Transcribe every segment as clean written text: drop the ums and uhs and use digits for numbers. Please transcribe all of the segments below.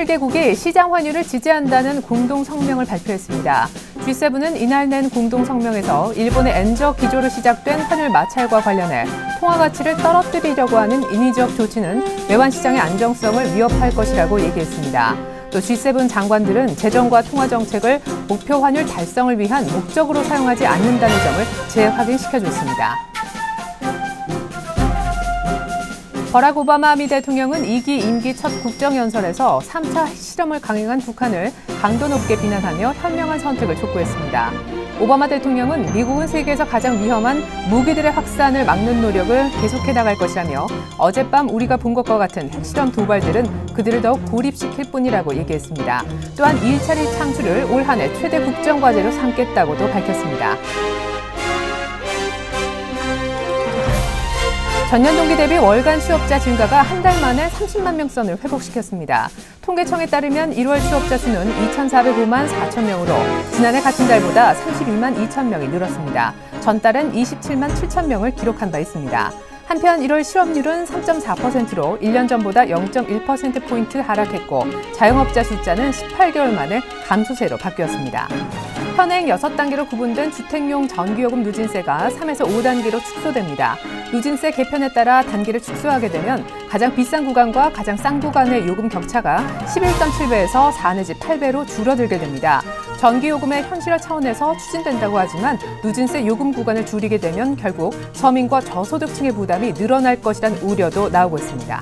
27개국이 시장 환율을 지지한다는 공동 성명을 발표했습니다. G7은 이날 낸 공동 성명에서 일본의 엔저 기조로 시작된 환율 마찰과 관련해 통화 가치를 떨어뜨리려고 하는 인위적 조치는 외환 시장의 안정성을 위협할 것이라고 얘기했습니다. 또 G7 장관들은 재정과 통화 정책을 목표 환율 달성을 위한 목적으로 사용하지 않는다는 점을 재확인시켜줬습니다. 버락 오바마 미 대통령은 2기 임기 첫 국정연설에서 3차 핵실험을 강행한 북한을 강도 높게 비난하며 현명한 선택을 촉구했습니다. 오바마 대통령은 미국은 세계에서 가장 위험한 무기들의 확산을 막는 노력을 계속해 나갈 것이라며 어젯밤 우리가 본 것과 같은 핵실험 도발들은 그들을 더욱 고립시킬 뿐이라고 얘기했습니다. 또한 2일차리 창출을 올 한 해 최대 국정과제로 삼겠다고도 밝혔습니다. 전년 동기 대비 월간 취업자 증가가 한 달 만에 30만 명 선을 회복시켰습니다. 통계청에 따르면 1월 취업자 수는 2,405만 4천 명으로 지난해 같은 달보다 32만 2천 명이 늘었습니다. 전달은 27만 7천 명을 기록한 바 있습니다. 한편 1월 실업률은 3.4%로 1년 전보다 0.1%포인트 하락했고 자영업자 숫자는 18개월 만에 감소세로 바뀌었습니다. 현행 6단계로 구분된 주택용 전기요금 누진세가 3에서 5단계로 축소됩니다. 누진세 개편에 따라 단계를 축소하게 되면 가장 비싼 구간과 가장 싼 구간의 요금 격차가 11.7배에서 4 내지 8배로 줄어들게 됩니다. 전기요금의 현실화 차원에서 추진된다고 하지만 누진세 요금 구간을 줄이게 되면 결국 서민과 저소득층의 부담이 늘어날 것이란 우려도 나오고 있습니다.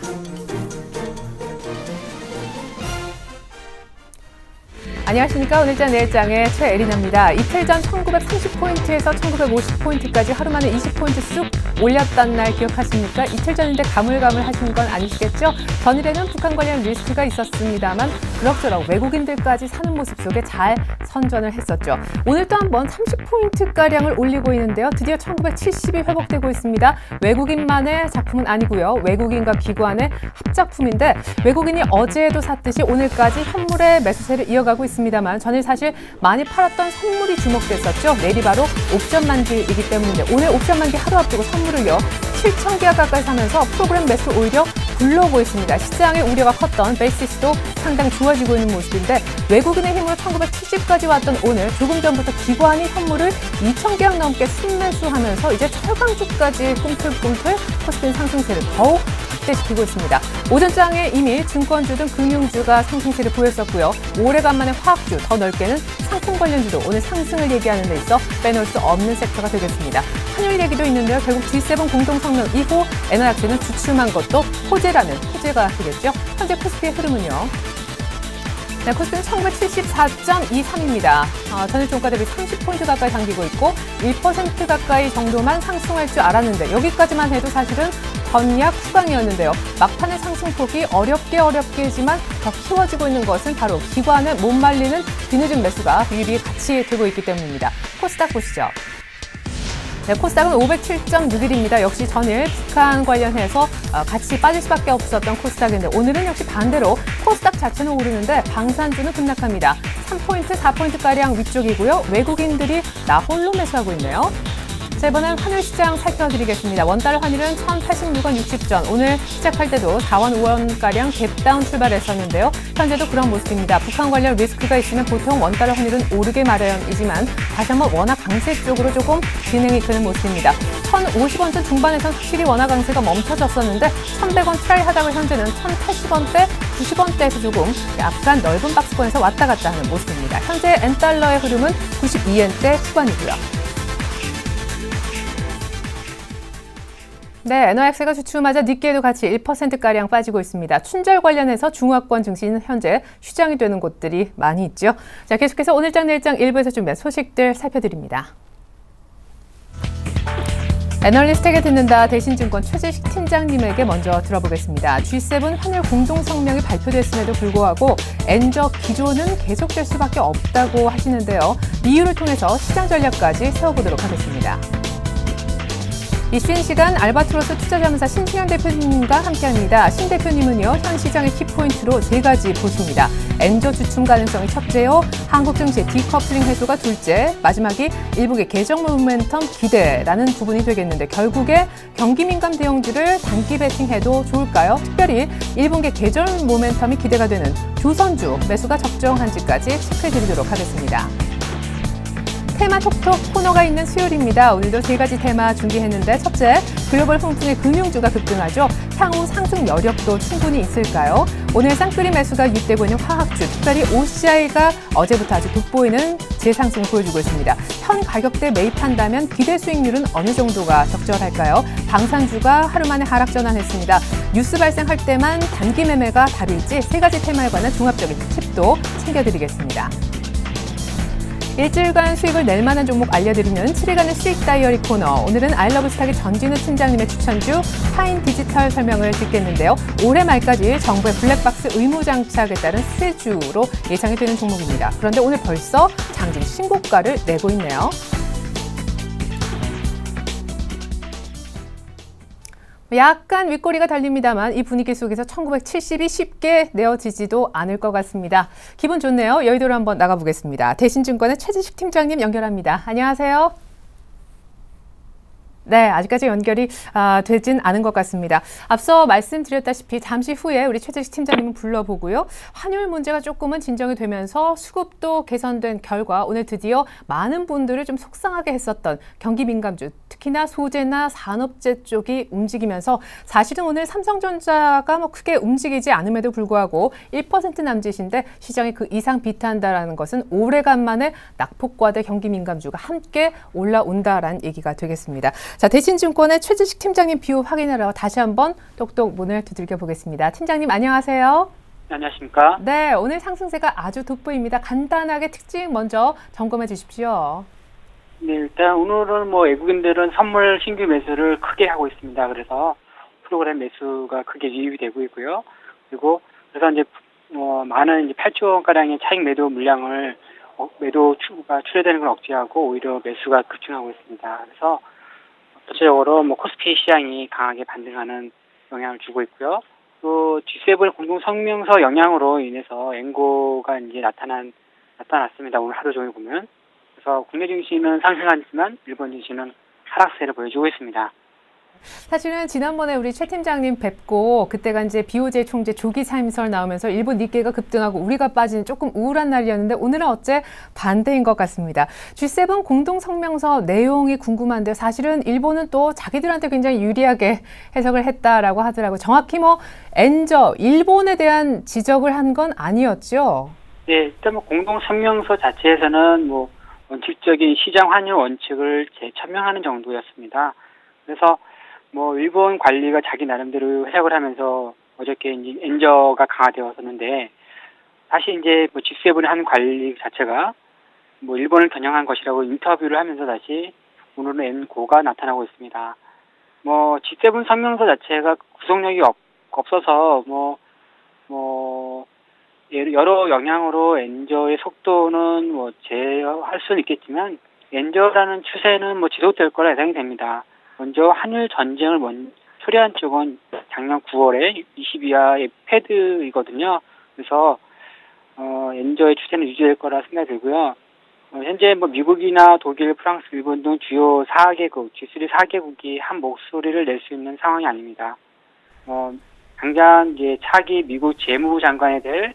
안녕하십니까. 오늘장 내일장의 최애린입니다. 이틀 전 1930포인트에서 1950포인트까지 하루 만에 20포인트 쑥 올렸던 날 기억하십니까? 이틀 전인데 가물가물하신 건 아니시겠죠? 전일에는 북한 관련 리스크가 있었습니다만 그럭저럭 외국인들까지 사는 모습 속에 잘 선전을 했었죠. 오늘 또 한번 30포인트가량을 올리고 있는데요. 드디어 1970이 회복되고 있습니다. 외국인만의 작품은 아니고요. 외국인과 기관의 합작품인데 외국인이 어제에도 샀듯이 오늘까지 현물의 매수세를 이어가고 있습니다. 입니다만 전일 사실 많이 팔았던 선물이 주목됐었죠. 내일이 바로 옵션 만기이기 때문인데 오늘 옵션 만기 하루 앞두고 선물을요 7,000개가 가까이 사면서 프로그램 매수 오히려 불러오고 있습니다. 시장의 우려가 컸던 베이시스도 상당히 좋아지고 있는 모습인데 외국인의 힘으로 1970까지 왔던 오늘 조금 전부터 기관이 현물을 2,000개약 넘게 순매수하면서 이제 철강주까지 꿈틀꿈틀 코스피 상승세를 더욱 확대시키고 있습니다. 오전장에 이미 증권주 등 금융주가 상승세를 보였었고요. 오래간만에 화학주, 더 넓게는 상품 관련주도 오늘 상승을 얘기하는 데 있어 빼놓을 수 없는 섹터가 되겠습니다. 환율 얘기도 있는데요. 결국 G7 공동성명 이후 엔화약세는 주춤한 것도 호재라는 호재가 되겠죠. 현재 코스피의 흐름은요. 네, 코스피는 1974.23입니다. 전일 종가 대비 30포인트 가까이 당기고 있고 1% 가까이 정도만 상승할 줄 알았는데 여기까지만 해도 사실은 전약 후강이었는데요. 막판의 상승폭이 어렵게지만 더 키워지고 있는 것은 바로 기관의 못 말리는 뒤늦은 매수가 유일히 같이 되고 있기 때문입니다. 코스닥 보시죠. 네, 코스닥은 507.61입니다. 역시 전일 북한 관련해서 같이 빠질 수밖에 없었던 코스닥인데 오늘은 역시 반대로 코스닥 자체는 오르는데 방산주는 급락합니다. 3포인트, 4포인트가량 위쪽이고요. 외국인들이 나 홀로 매수하고 있네요. 자, 이번엔 환율 시장 살펴드리겠습니다. 원달러 환율은 1,086원 60전. 오늘 시작할 때도 4원, 5원가량 갭다운 출발했었는데요. 현재도 그런 모습입니다. 북한 관련 리스크가 있으면 보통 원달러 환율은 오르게 마련이지만 다시 한번 원화 강세 쪽으로 조금 진행이 되는 모습입니다. 1,050원대 중반에선 확실히 원화 강세가 멈춰졌었는데 1,100원 트라이 하다가 현재는 1,080원대, 90원대에서 조금 약간 넓은 박스권에서 왔다 갔다 하는 모습입니다. 현재 엔달러의 흐름은 92엔대 후반이고요. 네, 엔화약세가 주춤하자 니케이도 같이 1%가량 빠지고 있습니다. 춘절 관련해서 중화권 증시는 현재 휴장이 되는 곳들이 많이 있죠. 자, 계속해서 오늘장 내일장 일부에서 준비한 소식들 살펴드립니다. 애널리스트에게 듣는다 대신증권 최재식 팀장님에게 먼저 들어보겠습니다. G7 환율 공동성명이 발표됐음에도 불구하고 엔저 기조는 계속될 수밖에 없다고 하시는데요. 이유를 통해서 시장 전략까지 세워보도록 하겠습니다. 이슈인 시간 알바트로스 투자자문사 신승현 대표님과 함께합니다. 신 대표님은요, 현 시장의 키포인트로 세 가지 보십니다. 엔저 주춤 가능성이 첫째요, 한국 증시의 디커플링 해소가 둘째, 마지막이 일국의 개정 모멘텀 기대라는 부분이 되겠는데 결국에 경기 민감 대형주를 단기 베팅해도 좋을까요? 특별히 1분기 개정 모멘텀이 기대가 되는 조선주 매수가 적정한지까지 체크해드리도록 하겠습니다. 테마 톡톡 코너가 있는 수요일입니다. 오늘도 세 가지 테마 준비했는데 첫째, 글로벌 훈풍의 금융주가 급등하죠. 향후 상승 여력도 충분히 있을까요? 오늘 쌍끌이 매수가 유입되고 있는 화학주, 특별히 OCI가 어제부터 아주 돋보이는 재상승을 보여주고 있습니다. 현 가격대 매입한다면 기대 수익률은 어느 정도가 적절할까요? 방산주가 하루 만에 하락 전환했습니다. 뉴스 발생할 때만 단기 매매가 답일지 세 가지 테마에 관한 종합적인 팁도 챙겨드리겠습니다. 일주일간 수익을 낼 만한 종목 알려드리는 7일간의 수익 다이어리 코너. 오늘은 아이러브스탁의 전진우 팀장님의 추천주 파인 디지털 설명을 듣겠는데요. 올해 말까지 정부의 블랙박스 의무 장착에 따른 수혜주로 예상이 되는 종목입니다. 그런데 오늘 벌써 장중 신고가를 내고 있네요. 약간 윗꼬리가 달립니다만 이 분위기 속에서 1970이 쉽게 내어지지도 않을 것 같습니다. 기분 좋네요. 여의도로 한번 나가보겠습니다. 대신증권의 최진식 팀장님 연결합니다. 안녕하세요. 네, 아직까지 연결이 되진 않은 것 같습니다. 앞서 말씀드렸다시피 잠시 후에 우리 최재식 팀장님은 불러보고요. 환율 문제가 조금은 진정이 되면서 수급도 개선된 결과 오늘 드디어 많은 분들을 좀 속상하게 했었던 경기 민감주, 특히나 소재나 산업재 쪽이 움직이면서 사실은 오늘 삼성전자가 크게 움직이지 않음에도 불구하고 1% 남짓인데 시장이 그 이상 비트한다라는 것은 오래간만에 낙폭과대 경기 민감주가 함께 올라온다라는 얘기가 되겠습니다. 자, 대신증권의 최재식 팀장님 비유 확인하러 다시 한번 똑똑 문을 두들겨 보겠습니다. 팀장님 안녕하세요. 안녕하십니까? 네, 오늘 상승세가 아주 돋보입니다. 간단하게 특징 먼저 점검해 주십시오. 네, 일단 오늘은 외국인들은 선물 신규 매수를 크게 하고 있습니다. 그래서 프로그램 매수가 크게 유입이 되고 있고요. 그래서 이제 많은 이제 8조 원가량의 차익 매도 물량을 매도가 출회되는 걸 억제하고 오히려 매수가 급증하고 있습니다. 그래서 전체적으로 코스피 시장이 강하게 반등하는 영향을 주고 있고요. 또 G7 공동 성명서 영향으로 인해서 엔고가 이제 나타났습니다. 오늘 하루 종일 보면. 그래서 국내 증시는 상승하지만 일본 증시는 하락세를 보여주고 있습니다. 사실은 지난번에 우리 최 팀장님 뵙고 그때가 이제 BOJ 총재 조기 사임설 나오면서 일본 니케이가 급등하고 우리가 빠지는 조금 우울한 날이었는데 오늘은 어째 반대인 것 같습니다. G7 공동 성명서 내용이 궁금한데 사실은 일본은 또 자기들한테 굉장히 유리하게 해석을 했다라고 하더라고요. 정확히 엔저 일본에 대한 지적을 한 건 아니었죠? 네, 일단 공동 성명서 자체에서는 원칙적인 시장 환율 원칙을 재천명하는 정도였습니다. 그래서 일본 관리가 자기 나름대로 해석을 하면서 어저께 이제 엔저가 강화되었었는데 다시 이제 G7의 한 관리 자체가 일본을 겨냥한 것이라고 인터뷰를 하면서 다시 오늘은 엔고가 나타나고 있습니다. G7 성명서 자체가 구속력이 없어서 여러 영향으로 엔저의 속도는 제어할 수는 있겠지만 엔저라는 추세는 지속될 거라 예상이 됩니다. 먼저 한일 전쟁을 초래한 쪽은 작년 9월에 22화의 패드이거든요. 그래서 엔저의 추세는 유지될 거라 생각이 들고요. 현재 미국이나 독일, 프랑스, 일본 등 주요 4개국, G3 4개국이 한 목소리를 낼 수 있는 상황이 아닙니다. 당장 이제 차기 미국 재무부 장관에 될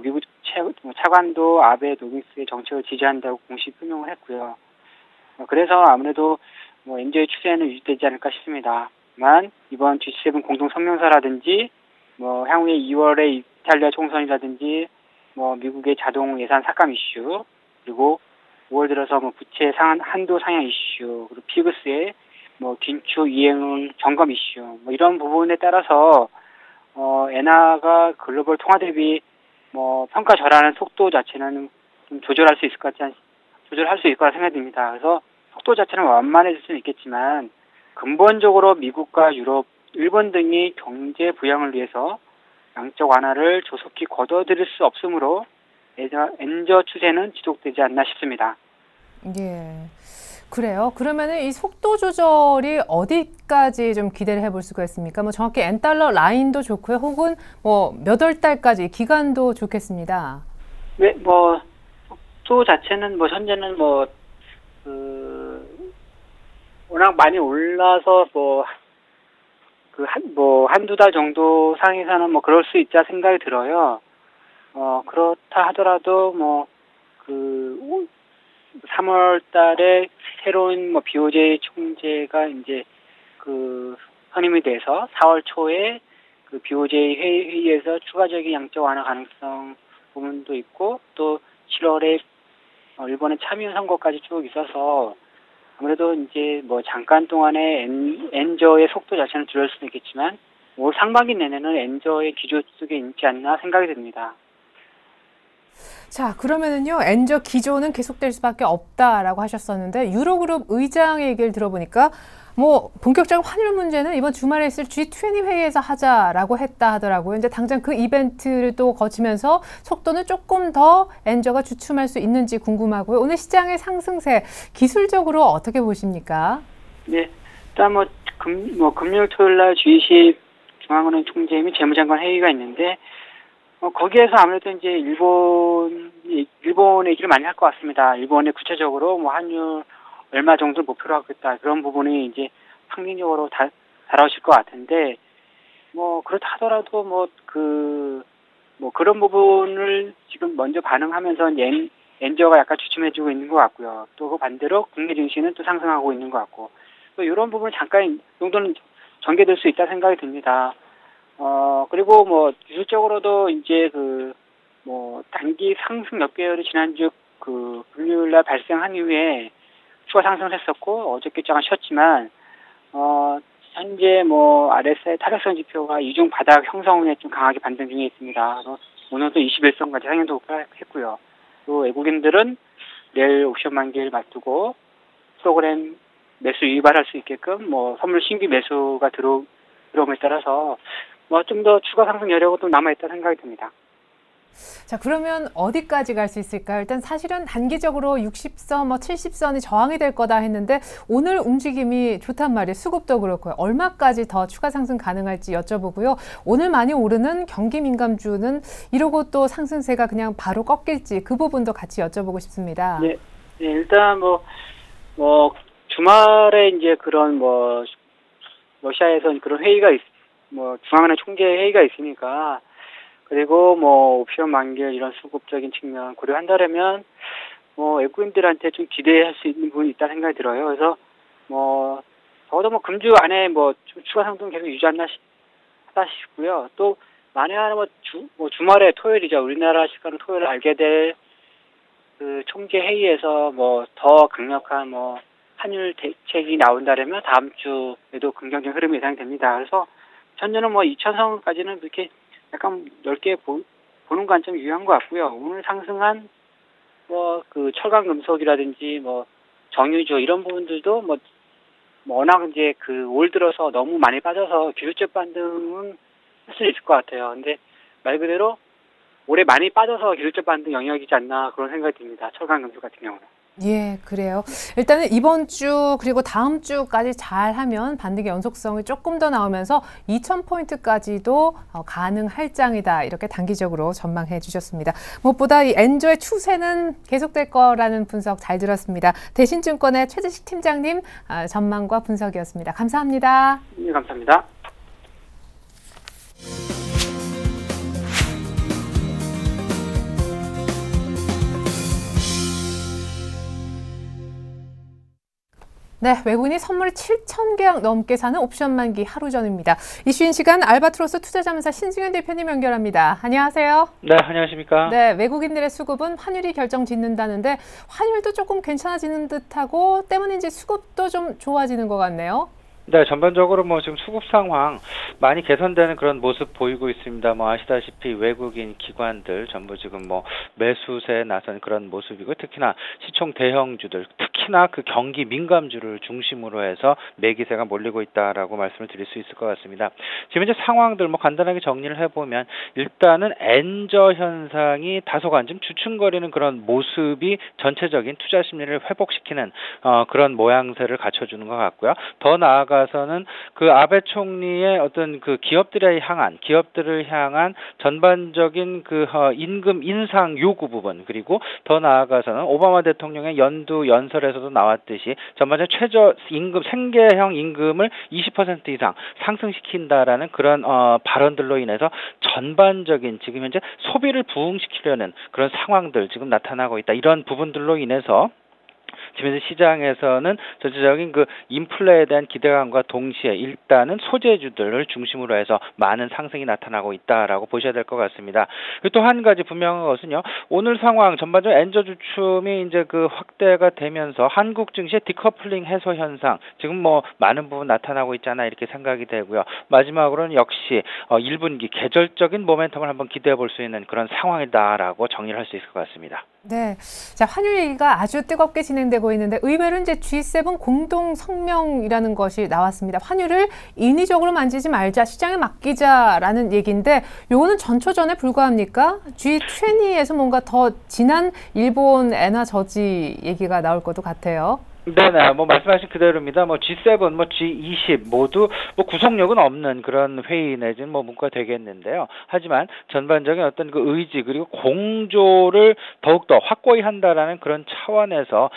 미국 차관도 아베 노믹스의 정책을 지지한다고 공식 표명을 했고요. 그래서 아무래도 엔저의 추세는 유지되지 않을까 싶습니다만 이번 G7 공동 성명서라든지 향후에 2월에 이탈리아 총선이라든지 미국의 자동 예산 삭감 이슈 그리고 5월 들어서 부채 한도 상향 이슈 그리고 피그스의 긴축 이행 점검 이슈 이런 부분에 따라서 엔화가 글로벌 통화 대비 평가 절하는 속도 자체는 좀 조절할 수 있을 거라 생각됩니다. 그래서 속도 자체는 완만해질 수는 있겠지만 근본적으로 미국과 유럽, 일본 등이 경제 부양을 위해서 양적 완화를 조속히 거둬들일 수 없으므로 엔저 추세는 지속되지 않나 싶습니다. 예. 그래요? 그러면은 이 속도 조절이 어디까지 좀 기대를 해볼 수가 있습니까? 뭐 정확히 N달러 라인도 좋고요. 혹은 뭐 몇 월 달까지 기간도 좋겠습니다. 네, 뭐 속도 자체는 뭐 현재는 그 워낙 많이 올라서 한두 달 정도 상에서는 뭐 그럴 수 있다 생각이 들어요. 그렇다 하더라도 그 3월 달에 새로운 BOJ 총재가 이제 선임이 돼서 4월 초에 그 BOJ 회의에서 추가적인 양적 완화 가능성 부분도 있고, 또 7월에 일본의 참여 선거까지 쭉 있어서 아무래도 이제 잠깐 동안에 엔저의 속도 자체는 줄을 수는 있겠지만 올 상반기 내내는 엔저의 기조 속에 있지 않나 생각이 듭니다. 자, 그러면은요, 엔저 기조는 계속될 수밖에 없다라고 하셨었는데, 유로그룹 의장의 얘기를 들어보니까, 뭐, 본격적인 환율 문제는 이번 주말에 있을 G20 회의에서 하자라고 했다 하더라고요. 이제 당장 그 이벤트를 또 거치면서 속도는 조금 더 엔저가 주춤할 수 있는지 궁금하고요. 오늘 시장의 상승세, 기술적으로 어떻게 보십니까? 네, 일단 금요일 토요일 날 G20 중앙은행 총재 및 재무장관 회의가 있는데, 거기에서 아무래도 이제 일본 얘기를 많이 할 것 같습니다. 일본이 구체적으로 환율 얼마 정도 목표로 하겠다, 그런 부분이 이제 상징적으로 다뤄질 것 같은데, 그렇다 하더라도 그런 부분을 지금 먼저 반응하면서 엔저가 약간 주춤해지고 있는 것 같고요. 또 그 반대로 국내 증시는 또 상승하고 있는 것 같고, 또 이런 부분을 잠깐 정도는 전개될 수 있다 생각이 듭니다. 그리고 기술적으로도 이제 단기 상승 몇 개월이 지난주 금요일 날 발생한 이후에 추가 상승을 했었고, 어저께 잠깐 쉬었지만, 현재 RSI 타격선 지표가 이중 바닥 형성 후에 좀 강하게 반등 중에 있습니다. 그래서 오늘도 21선까지 상향도 했고요. 또 외국인들은 내일 옵션 만기를 맞두고 프로그램 매수 유발할 수 있게끔 선물 신규 매수가 들어옴에 따라서 좀 더 추가 상승 여력은 또 남아있다 생각이 듭니다. 자, 그러면 어디까지 갈 수 있을까요? 일단 사실은 단기적으로 60선, 70선이 저항이 될 거다 했는데 오늘 움직임이 좋단 말이에요. 수급도 그렇고요. 얼마까지 더 추가 상승 가능할지 여쭤보고요. 오늘 많이 오르는 경기 민감주는 이러고 또 상승세가 그냥 바로 꺾일지 그 부분도 같이 여쭤보고 싶습니다. 네, 일단 주말에 이제 그런 러시아에서 그런 회의가 중앙은행 총재 회의가 있으니까, 그리고 옵션 만기일 이런 수급적인 측면 고려한다면 외국인들한테 좀 기대할 수 있는 부분이 있다 생각이 들어요. 그래서 적어도 금주 안에 추가 상승 계속 유지하나 하다 싶고요. 또 만에 하나 주말에 토요일이죠. 우리나라 시간으로 토요일 알게 될 그 총재 회의에서 더 강력한 환율 대책이 나온다면 다음 주에도 긍정적인 흐름이 예상됩니다. 그래서 현재는 2,000선까지는 이렇게 약간 넓게 보는 관점이 유효한 것 같고요. 오늘 상승한 철강 금속이라든지 정유주 이런 부분들도 워낙 이제 올 들어서 너무 많이 빠져서 기술적 반등은 할 수 있을 것 같아요. 근데 말 그대로 올해 많이 빠져서 기술적 반등 영역이지 않나 그런 생각이 듭니다. 철강 금속 같은 경우는. 예, 그래요. 일단은 이번 주 그리고 다음 주까지 잘하면 반등의 연속성이 조금 더 나오면서 2,000포인트까지도 가능할 장이다. 이렇게 단기적으로 전망해 주셨습니다. 무엇보다 이 엔저의 추세는 계속될 거라는 분석 잘 들었습니다. 대신증권의 최재식 팀장님 전망과 분석이었습니다. 감사합니다. 네, 감사합니다. 네, 외국인이 선물 7,000계약 넘게 사는 옵션 만기 하루 전입니다. 이슈인 시간 알바트로스 투자자문사 신승현 대표님 연결합니다. 안녕하세요. 네, 안녕하십니까. 네, 외국인들의 수급은 환율이 결정짓는다는데 환율도 조금 괜찮아지는 듯하고 때문인지 수급도 좀 좋아지는 것 같네요. 네, 전반적으로 뭐 지금 수급 상황 많이 개선되는 그런 모습 보이고 있습니다. 뭐 아시다시피 외국인 기관들 전부 지금 뭐 매수세에 나선 그런 모습이고, 특히나 시총 대형주들, 특히나 그 경기 민감주를 중심으로 해서 매기세가 몰리고 있다라고 말씀을 드릴 수 있을 것 같습니다. 지금 이제 상황들 뭐 간단하게 정리를 해보면, 일단은 엔저 현상이 다소간 좀 주춤거리는 그런 모습이 전체적인 투자 심리를 회복시키는 그런 모양새를 갖춰주는 것 같고요. 더 나아가서는 그 아베 총리의 어떤 그 기업들을 향한 전반적인 그 임금 인상 요구 부분, 그리고 더 나아가서는 오바마 대통령의 연두 연설에서도 나왔듯이 전반적 최저 임금, 생계형 임금을 20% 이상 상승시킨다라는 그런 발언들로 인해서 전반적인 지금 현재 소비를 부흥시키려는 그런 상황들 지금 나타나고 있다. 이런 부분들로 인해서 지금 시장에서는 전체적인 그 인플레에 대한 기대감과 동시에 일단은 소재주들을 중심으로 해서 많은 상승이 나타나고 있다라고 보셔야 될 것 같습니다. 그리고 또 한 가지 분명한 것은요, 오늘 상황 전반적으로 엔저 주춤이 이제 그 확대가 되면서 한국 증시의 디커플링 해소 현상 지금 뭐 많은 부분 나타나고 있잖아, 이렇게 생각이 되고요. 마지막으로는 역시 1분기 계절적인 모멘텀을 한번 기대해 볼 수 있는 그런 상황이다라고 정리를 할 수 있을 것 같습니다. 네. 자, 환율 얘기가 아주 뜨겁게 진행되고 있는데, 의외로 이제 G7 공동 성명이라는 것이 나왔습니다. 환율을 인위적으로 만지지 말자, 시장에 맡기자라는 얘기인데, 요거는 전초전에 불과합니까? G20에서 뭔가 더 진한 일본 엔화 저지 얘기가 나올 것도 같아요. 네네, 뭐 말씀하신 그대로입니다. 뭐 G7, 뭐 G20 모두 뭐 구속력은 없는 그런 회의 내지는 뭐 문구가 되겠는데요. 하지만 전반적인 어떤 그 의지 그리고 공조를 더욱더 확고히 한다라는 그런 차원에서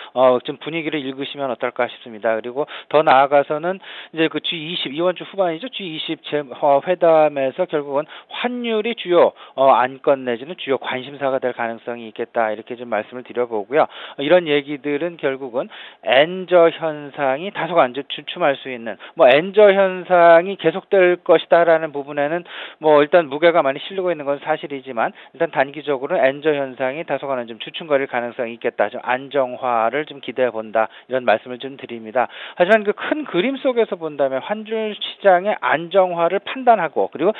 좀 분위기를 읽으시면 어떨까 싶습니다. 그리고 더 나아가서는 이제 그 G20 이번 주 후반이죠. G20 회담에서 결국은 환율이 주요 안건 내지는 주요 관심사가 될 가능성이 있겠다, 이렇게 좀 말씀을 드려보고요. 이런 얘기들은 결국은 엔저 현상이 다소간 주춤할 수 있는, 뭐 엔저 현상이 계속될 것이다라는 부분에는 뭐 일단 무게가 많이 실리고 있는 건 사실이지만, 일단 단기적으로 엔저 현상이 다소간은 좀 주춤거릴 가능성이 있겠다, 좀 안정화를 좀 기대해 본다, 이런 말씀을 좀 드립니다. 하지만 그 큰 그림 속에서 본다면 환율 시장의 안정화를 판단하고 그리고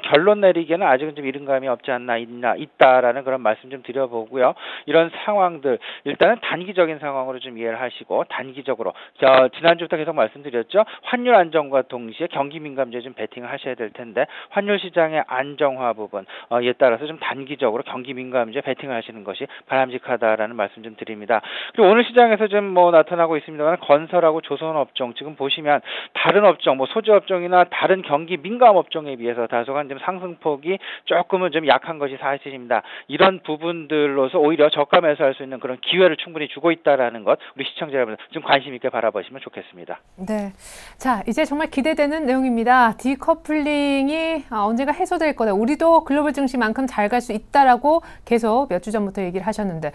결론 내리기에는 아직은 좀 이른 감이 없지 않나 있다라는 그런 말씀 좀 드려보고요. 이런 상황들 일단은 단기적인 상황으로 좀 이해를 하시고, 단기적으로 지난주부터 계속 말씀드렸죠. 환율 안정과 동시에 경기 민감주에 좀 베팅을 하셔야 될 텐데, 환율 시장의 안정화 부분 에 따라서 좀 단기적으로 경기 민감주에 베팅을 하시는 것이 바람직하다라는 말씀 좀 드립니다. 그리고 오늘 시장에서 좀 뭐 나타나고 있습니다만, 건설하고 조선업종 지금 보시면 다른 업종, 뭐 소재 업종이나 다른 경기 민감 업종에 비해서 다소간 좀 상승폭이 조금은 좀 약한 것이 사실입니다. 이런 부분들로서 오히려 저가 매수할 수 있는 그런 기회를 충분히 주고 있다라는 것, 우리 시청자 여러분 좀 관심 있게 바라보시면 좋겠습니다. 네. 자, 이제 정말 기대되는 내용입니다. 디커플링이 언젠가 해소될 거다. 우리도 글로벌 증시만큼 잘 갈 수 있다라고 계속 몇 주 전부터 얘기를 하셨는데,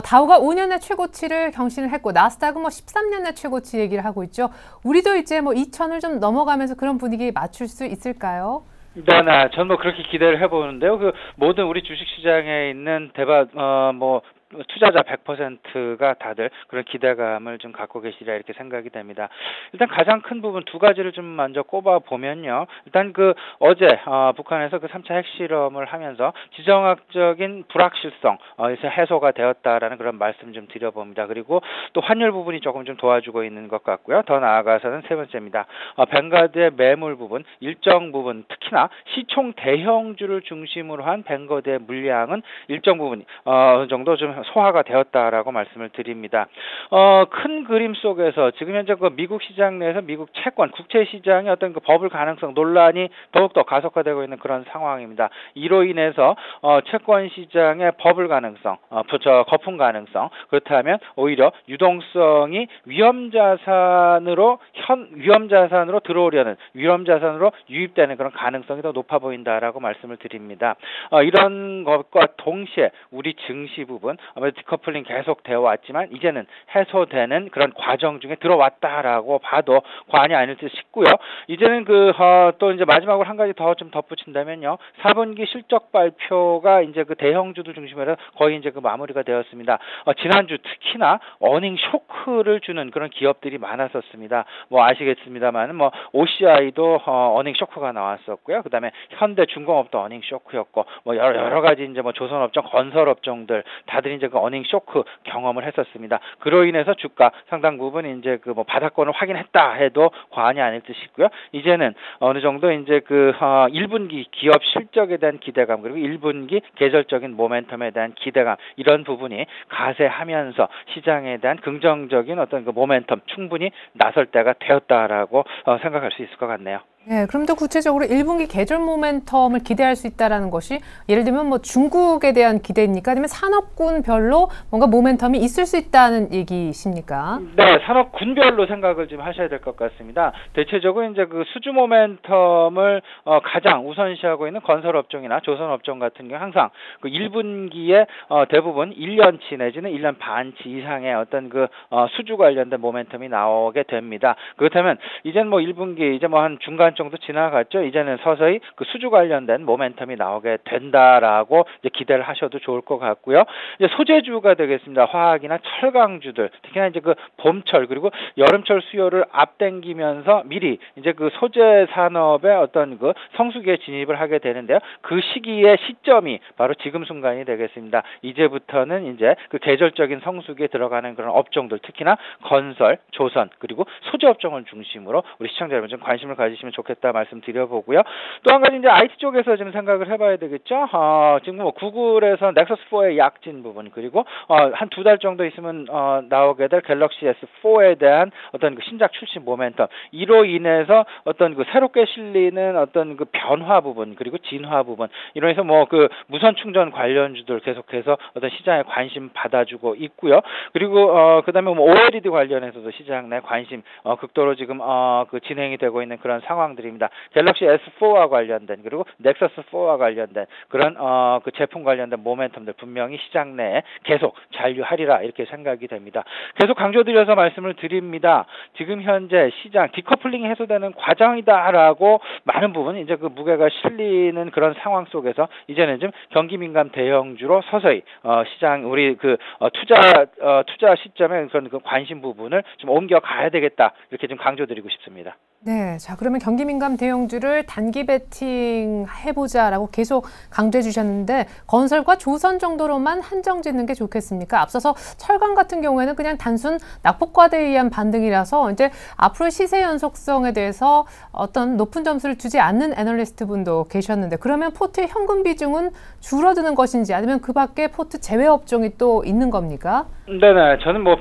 다우가 5년의 최고치를 경신을 했고, 나스닥은 뭐 13년의 최고치 얘기를 하고 있죠. 우리도 이제 뭐 2천을 좀 넘어가면서 그런 분위기 맞출 수 있을까요? 네, 저는 뭐 그렇게 기대를 해보는데요. 그 모든 우리 주식시장에 있는 투자자 100%가 다들 그런 기대감을 좀 갖고 계시리라, 이렇게 생각이 됩니다. 일단 가장 큰 부분 두 가지를 좀 먼저 꼽아 보면요. 일단 그 어제 북한에서 그 3차 핵실험을 하면서 지정학적인 불확실성 해소가 되었다라는 그런 말씀 좀 드려봅니다. 그리고 또 환율 부분이 조금 좀 도와주고 있는 것 같고요. 더 나아가서는 세 번째입니다. 뱅가드의 매물 부분, 일정 부분, 특히나 시총 대형주를 중심으로 한 뱅가드의 물량은 일정 부분 어느 정도 좀 소화가 되었다라고 말씀을 드립니다. 큰 그림 속에서 지금 현재 그 미국 시장 내에서 미국 채권, 국채 시장의 어떤 그 버블 가능성 논란이 더욱더 가속화되고 있는 그런 상황입니다. 이로 인해서 채권 시장의 버블 가능성, 거품 가능성, 그렇다면 오히려 유동성이 위험자산으로 들어오려는, 위험자산으로 유입되는 그런 가능성이 더 높아 보인다라고 말씀을 드립니다. 이런 것과 동시에 우리 증시 부분, 아무래도 디커플링 계속 되어 왔지만 이제는 해소되는 그런 과정 중에 들어왔다라고 봐도 과언이 아닐 듯 싶고요. 이제는 또 이제 마지막으로 한 가지 더 좀 덧붙인다면요. 4분기 실적 발표가 이제 그 대형주들 중심으로 거의 이제 그 마무리가 되었습니다. 지난주 특히나 어닝 쇼크를 주는 그런 기업들이 많았었습니다. 뭐 아시겠습니다만 뭐 OCI도 어닝 쇼크가 나왔었고요. 그다음에 현대중공업도 어닝 쇼크였고 뭐 여러 가지 이제 뭐 조선업종, 건설업종들 다들 이제 그 어닝 쇼크 경험을 했었습니다. 그로 인해서 주가 상당 부분 이제 그 뭐 바닥권을 확인했다 해도 과언이 아닐 듯 싶고요. 이제는 어느 정도 이제 1분기 기업 실적에 대한 기대감 그리고 1분기 계절적인 모멘텀에 대한 기대감 이런 부분이 가세하면서 시장에 대한 긍정적인 어떤 그 모멘텀 충분히 나설 때가 되었다라고 생각할 수 있을 것 같네요. 네, 그럼 더 구체적으로 1분기 계절 모멘텀을 기대할 수 있다라는 것이 예를 들면 뭐 중국에 대한 기대입니까? 아니면 산업군별로 뭔가 모멘텀이 있을 수 있다는 얘기십니까? 네, 산업군별로 생각을 좀 하셔야 될 것 같습니다. 대체적으로 이제 그 수주 모멘텀을 가장 우선시하고 있는 건설업종이나 조선업종 같은 경우 항상 그 1분기에 대부분 1년치 내지는 1년 반치 이상의 어떤 그 수주 관련된 모멘텀이 나오게 됩니다. 그렇다면 이제는 뭐 1분기 이제 뭐 한 중간 정도 지나갔죠. 이제는 서서히 그 수주 관련된 모멘텀이 나오게 된다라고 이제 기대를 하셔도 좋을 것 같고요. 이제 소재주가 되겠습니다. 화학이나 철강주들, 특히나 이제 그 봄철 그리고 여름철 수요를 앞당기면서 미리 이제 그 소재 산업의 어떤 그 성수기에 진입을 하게 되는데요. 그 시기의 시점이 바로 지금 순간이 되겠습니다. 이제부터는 이제 그 계절적인 성수기에 들어가는 그런 업종들, 특히나 건설, 조선 그리고 소재 업종을 중심으로 우리 시청자 여러분 좀 관심을 가지시면 좋겠다 말씀드려보고요. 또 한 가지 이제 IT 쪽에서 좀 생각을 해봐야 되겠죠. 지금 뭐 구글에서 넥서스4의 약진 부분 그리고 한 2달 정도 있으면 나오게 될 갤럭시 S4에 대한 어떤 그 신작 출시 모멘텀 이로 인해서 어떤 그 새롭게 실리는 어떤 그 변화 부분 그리고 진화 부분 이로 해서 뭐 그 무선 충전 관련주들 계속해서 어떤 시장에 관심 받아주고 있고요. 그리고 그다음에 뭐 OLED 관련해서도 시장 내 관심 극도로 지금 그 진행이 되고 있는 그런 상황들입니다. 갤럭시 S4와 관련된 그리고 넥서스 4와 관련된 그런 그 제품 관련된 모멘텀들 분명히 시장 내에 계속 잔류하리라 이렇게 생각이 됩니다. 계속 강조드려서 말씀을 드립니다. 지금 현재 시장 디커플링이 해소되는 과정이다라고 많은 부분 이제 그 무게가 실리는 그런 상황 속에서 이제는 좀 경기 민감 대형주로 서서히 시장 우리 그 투자 시점에 그런 그 관심 부분을 좀 옮겨 가야 되겠다 이렇게 좀 강조드리고 싶습니다. 네, 자 그러면 경기 민감 대형주를 단기 베팅 해보자라고 계속 강조해 주셨는데 건설과 조선 정도로만 한정 짓는 게 좋겠습니까? 앞서서 철강 같은 경우에는 그냥 단순 낙폭과대에 의한 반등이라서 이제 앞으로 시세 연속성에 대해서 어떤 높은 점수를 주지 않는 애널리스트 분도 계셨는데 그러면 포트의 현금 비중은 줄어드는 것인지 아니면 그 밖에 포트 제외 업종이 또 있는 겁니까? 네네, 저는 뭐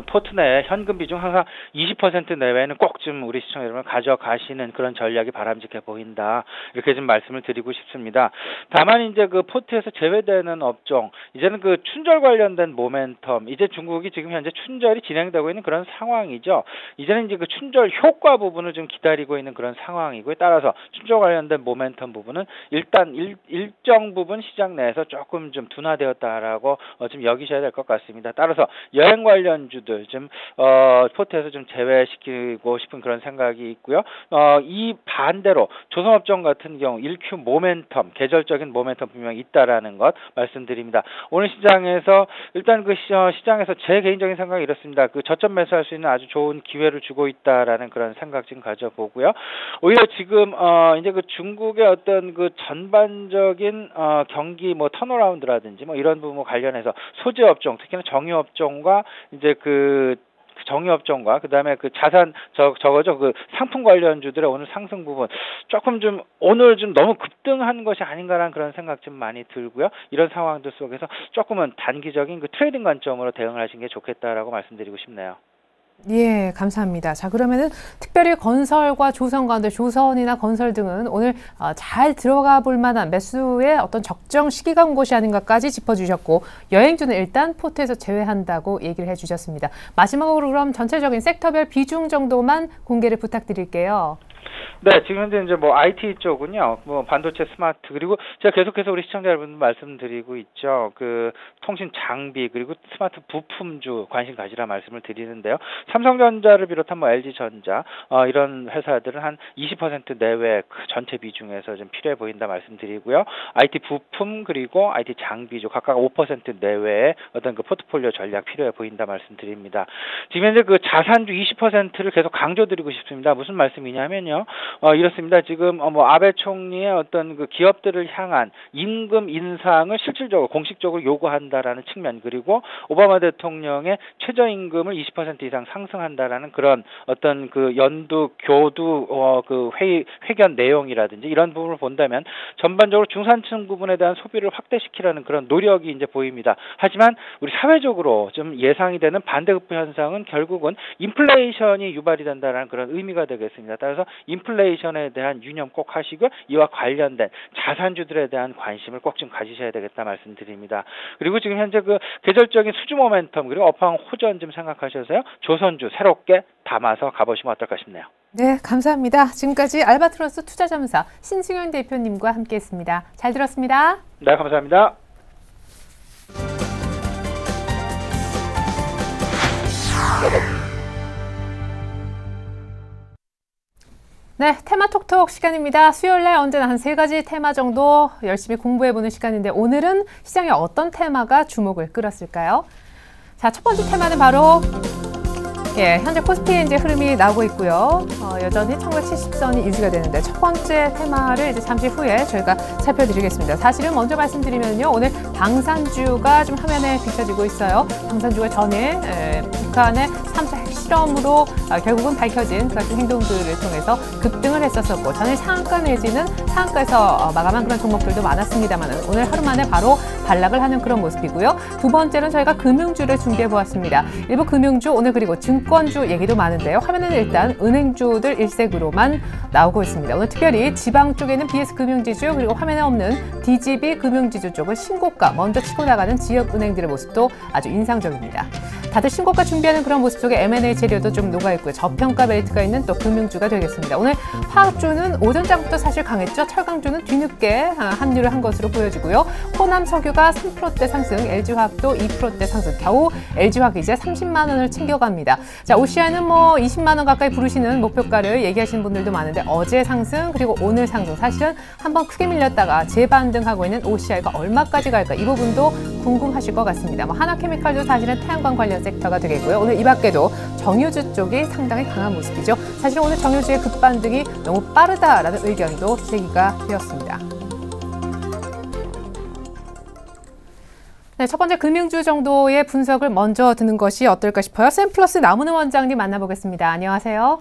포트 내 현금 비중 항상 20% 내외는 꼭 좀 우리 시청자 여러분 가져가시는 그런 전략이 바람직해 보인다 이렇게 좀 말씀을 드리고 싶습니다. 다만 이제 그 포트에서 제외되는 업종 이제는 그 춘절 관련된 모멘텀 이제 중국이 지금 현재 춘절이 진행되고 있는 그런 상황이죠. 이제는 이제 그 춘절 효과 부분을 좀 기다리고 있는 그런 상황이고요. 따라서 춘절 관련된 모멘텀 부분은 일단 일정 부분 시장 내에서 조금 좀 둔화되었다라고 좀 여기셔야 될 것 같습니다. 따라서 여행 관련주들 좀 포트에서 좀 제외시키고 싶은 그런 생각이 있고요. 이 반대로 조선업종 같은 경우 1Q 모멘텀, 계절적인 모멘텀 분명히 있다라는 것 말씀드립니다. 오늘 시장에서 일단 그 시장에서 제 개인적인 생각이 이렇습니다. 그 저점 매수할 수 있는 아주 좋은 기회를 주고 있다라는 그런 생각 좀 가져보고요. 오히려 지금 이제 그 중국의 어떤 그 전반적인 경기 뭐 턴어라운드라든지 뭐 이런 부분 관련해서 소재업종, 특히나 정유업종과 이제 그 정유업종과 그다음에 그 자산 저거죠 그 상품 관련주들의 오늘 상승 부분 조금 좀 오늘 좀 너무 급등한 것이 아닌가라는 그런 생각 좀 많이 들고요. 이런 상황들 속에서 조금은 단기적인 그 트레이딩 관점으로 대응을 하시는 게 좋겠다라고 말씀드리고 싶네요. 예, 감사합니다. 자, 그러면은 특별히 건설과 조선 가운데 조선이나 건설 등은 오늘 잘 들어가 볼 만한 매수의 어떤 적정 시기가 온 것이 아닌가까지 짚어주셨고 여행주는 일단 포트에서 제외한다고 얘기를 해주셨습니다. 마지막으로 그럼 전체적인 섹터별 비중 정도만 공개를 부탁드릴게요. 네, 지금 현재 이제 뭐 IT 쪽은요, 뭐 반도체, 스마트, 그리고 제가 계속해서 우리 시청자 여러분 말씀드리고 있죠. 그 통신 장비 그리고 스마트 부품주 관심 가지라 말씀을 드리는데요. 삼성전자를 비롯한 뭐 LG전자 이런 회사들은 한 20% 내외 그 전체 비중에서 좀 필요해 보인다 말씀드리고요. IT 부품 그리고 IT 장비주 각각 5% 내외의 어떤 그 포트폴리오 전략 필요해 보인다 말씀드립니다. 지금 현재 그 자산주 20%를 계속 강조드리고 싶습니다. 무슨 말씀이냐면요. 이렇습니다. 지금 뭐 아베 총리의 어떤 그 기업들을 향한 임금 인상을 실질적으로 공식적으로 요구한다라는 측면, 그리고 오바마 대통령의 최저임금을 20% 이상 상승한다라는 그런 어떤 그 연두 교두 그 회견 내용이라든지 이런 부분을 본다면 전반적으로 중산층 부분에 대한 소비를 확대시키려는 그런 노력이 이제 보입니다. 하지만 우리 사회적으로 좀 예상이 되는 반대급부 현상은 결국은 인플레이션이 유발이 된다는 그런 의미가 되겠습니다. 따라서 인플레이션에 대한 유념 꼭 하시고 이와 관련된 자산주들에 대한 관심을 꼭 좀 가지셔야 되겠다 말씀드립니다. 그리고 지금 현재 그 계절적인 수주 모멘텀 그리고 업황 호전 좀 생각하셔서요. 조선주 새롭게 담아서 가보시면 어떨까 싶네요. 네, 감사합니다. 지금까지 알바트로스 투자자문사 신승현 대표님과 함께했습니다. 잘 들었습니다. 네, 감사합니다. 네, 테마 톡톡 시간입니다. 수요일날 언제나 한 3가지 테마 정도 열심히 공부해보는 시간인데 오늘은 시장에 어떤 테마가 주목을 끌었을까요? 자, 첫 번째 테마는 바로 현재 코스피의 이제 흐름이 나오고 있고요. 여전히 1970선이 유지가 되는데 첫 번째 테마를 이제 잠시 후에 저희가 살펴드리겠습니다. 사실은 먼저 말씀드리면요, 오늘 방산주가 좀 화면에 비춰지고 있어요. 방산주가 전일 북한의 3차 핵실험으로 결국은 밝혀진 그 같은 행동들을 통해서 급등을 했었었고 전일 상한가 내지는 상한가에서 마감한 그런 종목들도 많았습니다만 오늘 하루 만에 바로 반락을 하는 그런 모습이고요. 두 번째는 저희가 금융주를 준비해 보았습니다. 일부 금융주 오늘 그리고 증권주 얘기도 많은데요. 화면에는 일단 은행주들 일색으로만 나오고 있습니다. 오늘 특별히 지방 쪽에는 BS금융지주 그리고 화면에 없는 DGB 금융지주 쪽은 신고가 먼저 치고 나가는 지역은행들의 모습도 아주 인상적입니다. 다들 신고가 준비하는 그런 모습 속에 M&A 재료도 좀 녹아있고요. 저평가 벨트가 있는 또 금융주가 되겠습니다. 오늘 화학주는 오전장부터 사실 강했죠. 철강주는 뒤늦게 합류를 한 것으로 보여지고요. 호남석유가 3%대 상승, LG화학도 2%대 상승. 겨우 LG화학이 이제 30만 원을 챙겨갑니다. 자, OCI는 뭐 20만 원 가까이 부르시는 목표가를 얘기하시는 분들도 많은데 어제 상승 그리고 오늘 상승 사실은 한번 크게 밀렸다가 재반등하고 있는 OCI가 얼마까지 갈까 이 부분도 궁금하실 것 같습니다. 뭐 하나케미칼도 사실은 태양광 관련 섹터가 되겠고요. 오늘 이 밖에도 정유주 쪽이 상당히 강한 모습이죠. 사실 오늘 정유주의 급반등이 너무 빠르다라는 의견도 제기가 되었습니다. 네, 첫 번째 금융주 정도의 분석을 먼저 듣는 것이 어떨까 싶어요. 샘플러스 남은우 원장님 만나보겠습니다. 안녕하세요.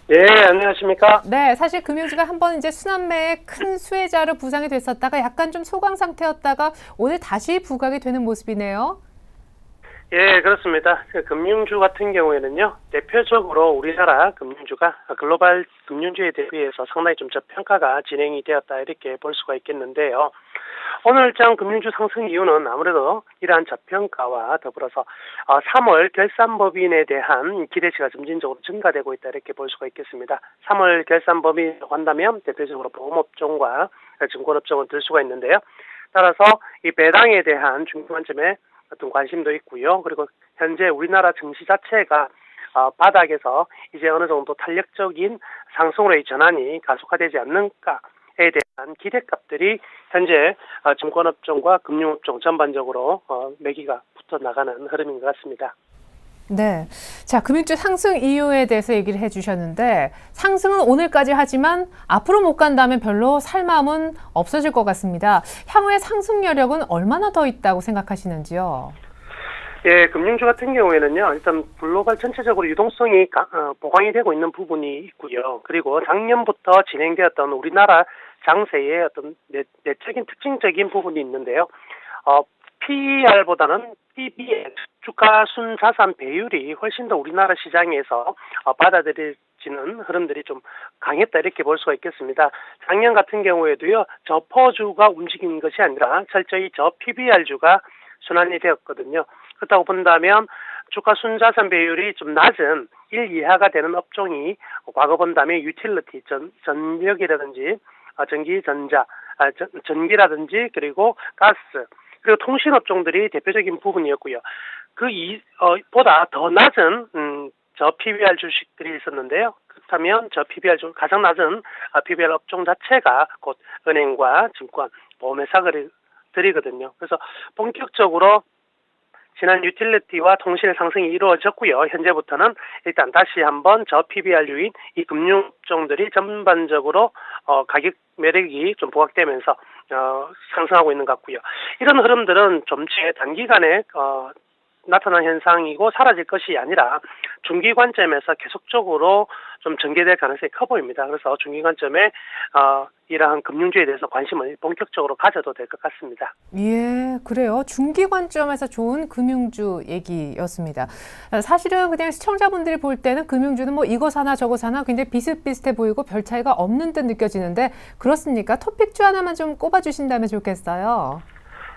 예, 안녕하십니까? 네, 사실 금융주가 한번 이제 순환매의 큰 수혜자로 부상이 됐었다가 약간 좀 소강 상태였다가 오늘 다시 부각이 되는 모습이네요. 예, 그렇습니다. 금융주 같은 경우에는요, 대표적으로 우리나라 금융주가 글로벌 금융주에 대비해서 상당히 좀 저평가가 진행이 되었다 이렇게 볼 수가 있겠는데요. 오늘장 금융주 상승 이유는 아무래도 이러한 저평가와 더불어서 3월 결산법인에 대한 기대치가 점진적으로 증가되고 있다 이렇게 볼 수가 있겠습니다. 3월 결산법인이라고 한다면 대표적으로 보험업종과 증권업종을 들 수가 있는데요. 따라서 이 배당에 대한 중요한점에 어떤 관심도 있고요. 그리고 현재 우리나라 증시 자체가 바닥에서 이제 어느 정도 탄력적인 상승으로의 전환이 가속화되지 않는가에 대한 기대값들이 현재 증권업종과 금융업종 전반적으로 매기가 붙어 나가는 흐름인 것 같습니다. 네. 자, 금융주 상승 이유에 대해서 얘기를 해주셨는데 상승은 오늘까지 하지만 앞으로 못 간다면 별로 살 마음은 없어질 것 같습니다. 향후의 상승 여력은 얼마나 더 있다고 생각하시는지요? 예, 금융주 같은 경우에는요, 일단 글로벌 전체적으로 유동성이 보강이 되고 있는 부분이 있고요. 그리고 작년부터 진행되었던 우리나라 장세의 어떤 내적인 특징적인 부분이 있는데요. PER보다는 PBR, 주가 순자산 배율이 훨씬 더 우리나라 시장에서 받아들여지는 흐름들이 좀 강했다 이렇게 볼 수가 있겠습니다. 작년 같은 경우에도요, 저퍼주가 움직인 것이 아니라 철저히 저 PBR주가 순환이 되었거든요. 그렇다고 본다면 주가 순자산 배율이 좀 낮은 1 이하가 되는 업종이 과거 본다면 유틸리티, 전력이라든지 전기전자, 전기라든지 그리고 가스, 그리고 통신업종들이 대표적인 부분이었고요. 보다 더 낮은 저 PBR 주식들이 있었는데요. 그렇다면 저 PBR 중 가장 낮은 PBR 업종 자체가 곧 은행과 증권, 보험회사들이거든요. 그래서 본격적으로 지난 유틸리티와 통신의 상승이 이루어졌고요. 현재부터는 일단 다시 한번 저 PBR류인 이 금융업종들이 전반적으로 가격 매력이 좀 부각되면서 상승하고 있는 것 같고요. 이런 흐름들은 좀체 단기간에 나타난 현상이고 사라질 것이 아니라 중기 관점에서 계속적으로 좀 전개될 가능성이 커 보입니다. 그래서 중기 관점에 이러한 금융주에 대해서 관심을 본격적으로 가져도 될 것 같습니다. 예, 그래요. 중기 관점에서 좋은 금융주 얘기였습니다. 사실은 그냥 시청자분들이 볼 때는 금융주는 뭐 이거 사나 저거 사나 굉장히 비슷비슷해 보이고 별 차이가 없는 듯 느껴지는데 그렇습니까? 토픽주 하나만 좀 꼽아주신다면 좋겠어요.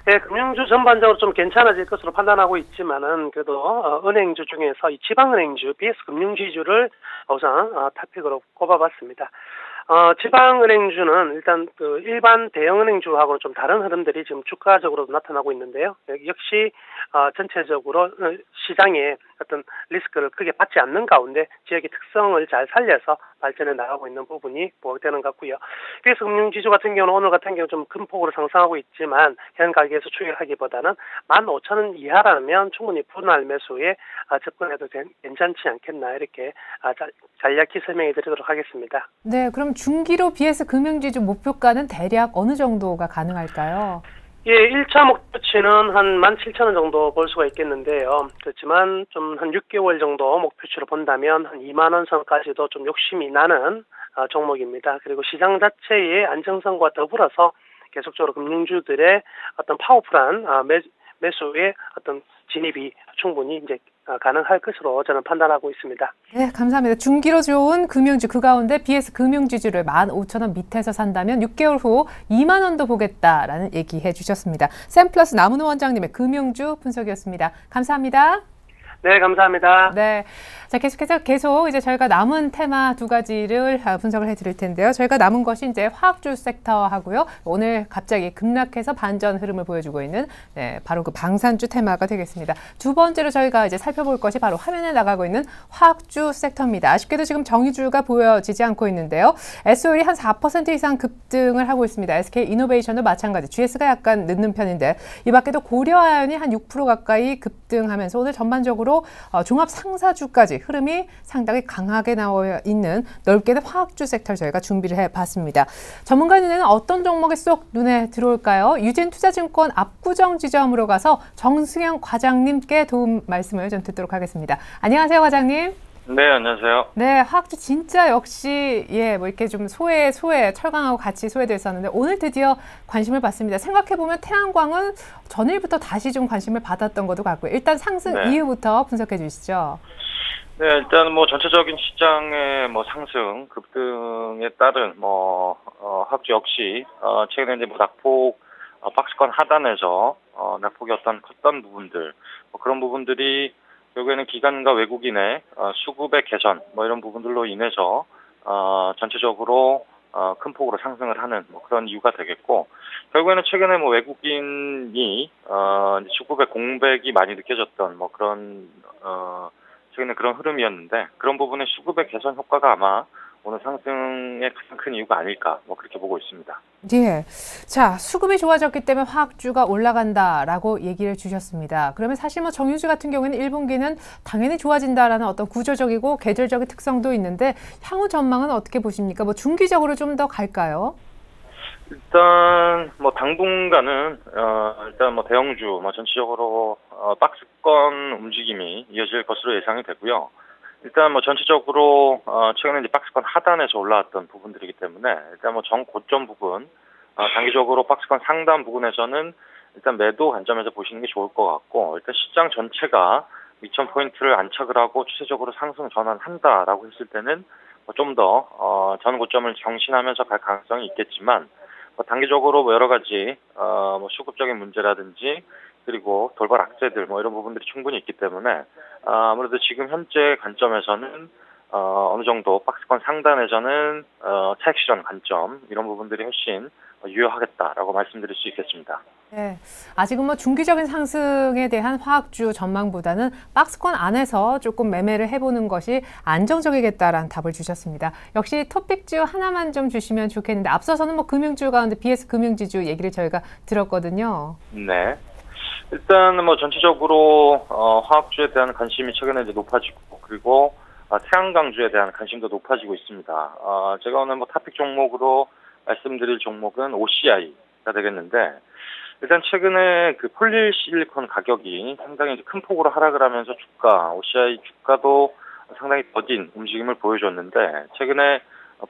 네, 금융주 전반적으로 좀 괜찮아질 것으로 판단하고 있지만은 그래도 은행주 중에서 이 지방은행주, BS 금융지주를 우선 탑픽으로 꼽아봤습니다. 지방은행주는 일단 그 일반 대형은행주하고는 좀 다른 흐름들이 지금 주가적으로 나타나고 있는데요. 역시 전체적으로 시장에 어떤 리스크를 크게 받지 않는 가운데 지역의 특성을 잘 살려서 발전해 나가고 있는 부분이 부각되는 것 같고요. BS 금융지주 같은 경우는 오늘 같은 경우 좀 큰 폭으로 상승하고 있지만 현 가격에서 추격하기보다는 15,000원 이하라면 충분히 분할 매수에 접근해도 괜찮지 않겠나 이렇게 간략히 설명해 드리도록 하겠습니다. 네, 그럼 중기로 BS 금융지주 목표가는 대략 어느 정도가 가능할까요? 예, 1차 목표치는 한 17,000원 정도 볼 수가 있겠는데요. 그렇지만 좀 한 6개월 정도 목표치로 본다면 한 2만 원 선까지도 좀 욕심이 나는 종목입니다. 그리고 시장 자체의 안정성과 더불어서 계속적으로 금융주들의 어떤 파워풀한 매수의 어떤 진입이 충분히 이제 가능할 것으로 저는 판단하고 있습니다. 네, 감사합니다. 중기로 좋은 금융주 그 가운데 BS 금융지주를 15,000원 밑에서 산다면 6개월 후 2만 원도 보겠다라는 얘기해 주셨습니다. 샘플러스 남은호 원장님의 금융주 분석이었습니다. 감사합니다. 네, 감사합니다. 네. 자, 계속 이제 저희가 남은 테마 두 가지를 분석을 해드릴 텐데요. 저희가 남은 것이 이제 화학주 섹터 하고요. 오늘 갑자기 급락해서 반전 흐름을 보여주고 있는 바로 그 방산주 테마가 되겠습니다. 두 번째로 저희가 이제 살펴볼 것이 바로 화면에 나가고 있는 화학주 섹터입니다. 아쉽게도 지금 정유주가 보여지지 않고 있는데요. SOL이 한 4% 이상 급등을 하고 있습니다. SK이노베이션도 마찬가지. GS가 약간 늦는 편인데 이 밖에도 고려아연이 한 6% 가까이 급등하면서 오늘 전반적으로 종합 상사주까지 흐름이 상당히 강하게 나와 있는 넓게는 화학주 섹터를 저희가 준비를 해봤습니다. 전문가 눈에는 어떤 종목이 쏙 눈에 들어올까요? 유진투자증권 압구정 지점으로 가서 정승영 과장님께 도움 말씀을 좀 듣도록 하겠습니다. 안녕하세요, 과장님. 네, 안녕하세요. 네, 화학주 진짜 역시 뭐 이렇게 좀 철강하고 같이 소외되어 있었는데 오늘 드디어 관심을 받습니다. 생각해보면 태양광은 전일부터 다시 좀 관심을 받았던 것도 같고요. 일단 상승 이유부터 분석해 주시죠. 네, 일단 전체적인 시장의 상승, 급등에 따른 화학주 역시 최근에 이제 낙폭 박스권 하단에서 낙폭이 컸던 부분들, 그런 부분들이 결국에는 기관과 외국인의 수급의 개선 이런 부분들로 인해서 전체적으로 큰 폭으로 상승을 하는 그런 이유가 되겠고, 결국에는 최근에 외국인이 수급의 공백이 많이 느껴졌던 그런 최근에 그런 흐름이었는데, 그런 부분의 수급의 개선 효과가 아마 오늘 상승의 가장 큰 이유가 아닐까 그렇게 보고 있습니다. 예. 자, 수급이 좋아졌기 때문에 화학주가 올라간다라고 얘기를 주셨습니다. 그러면 사실 정유주 같은 경우에는 1분기는 당연히 좋아진다라는 어떤 구조적이고 계절적인 특성도 있는데 향후 전망은 어떻게 보십니까? 중기적으로 좀 더 갈까요? 일단 당분간은 일단 대형주 전체적으로 박스권 움직임이 이어질 것으로 예상이 되고요. 일단 전체적으로 최근에 이제 박스권 하단에서 올라왔던 부분들이기 때문에 일단 정고점 부분 단기적으로 박스권 상단 부분에서는 일단 매도 관점에서 보시는 게 좋을 것 같고, 일단 시장 전체가 2,000포인트를 안착을 하고 추세적으로 상승 전환한다라고 했을 때는 좀 더 전 고점을 경신하면서 갈 가능성이 있겠지만, 단기적으로 여러 가지 수급적인 문제라든지 그리고 돌발 악재들 뭐 이런 부분들이 충분히 있기 때문에 아무래도 지금 현재 관점에서는 어느 정도 박스권 상단에서는 차익 실현 관점 이런 부분들이 훨씬 유효하겠다라고 말씀드릴 수 있겠습니다. 네, 아직은 뭐 중기적인 상승에 대한 화학주 전망보다는 박스권 안에서 조금 매매를 해보는 것이 안정적이겠다라는 답을 주셨습니다. 역시 토픽주 하나만 좀 주시면 좋겠는데 앞서서는 뭐 금융주 가운데 BS 금융지주 얘기를 저희가 들었거든요. 네. 일단 뭐 전체적으로 화학주에 대한 관심이 최근에 이제 높아지고 그리고 태양광주에 대한 관심도 높아지고 있습니다. 제가 오늘 뭐 토픽 종목으로 말씀드릴 종목은 OCI가 되겠는데 일단 최근에 그 폴리실리콘 가격이 상당히 이제 큰 폭으로 하락을 하면서 OCI 주가도 상당히 더딘 움직임을 보여줬는데 최근에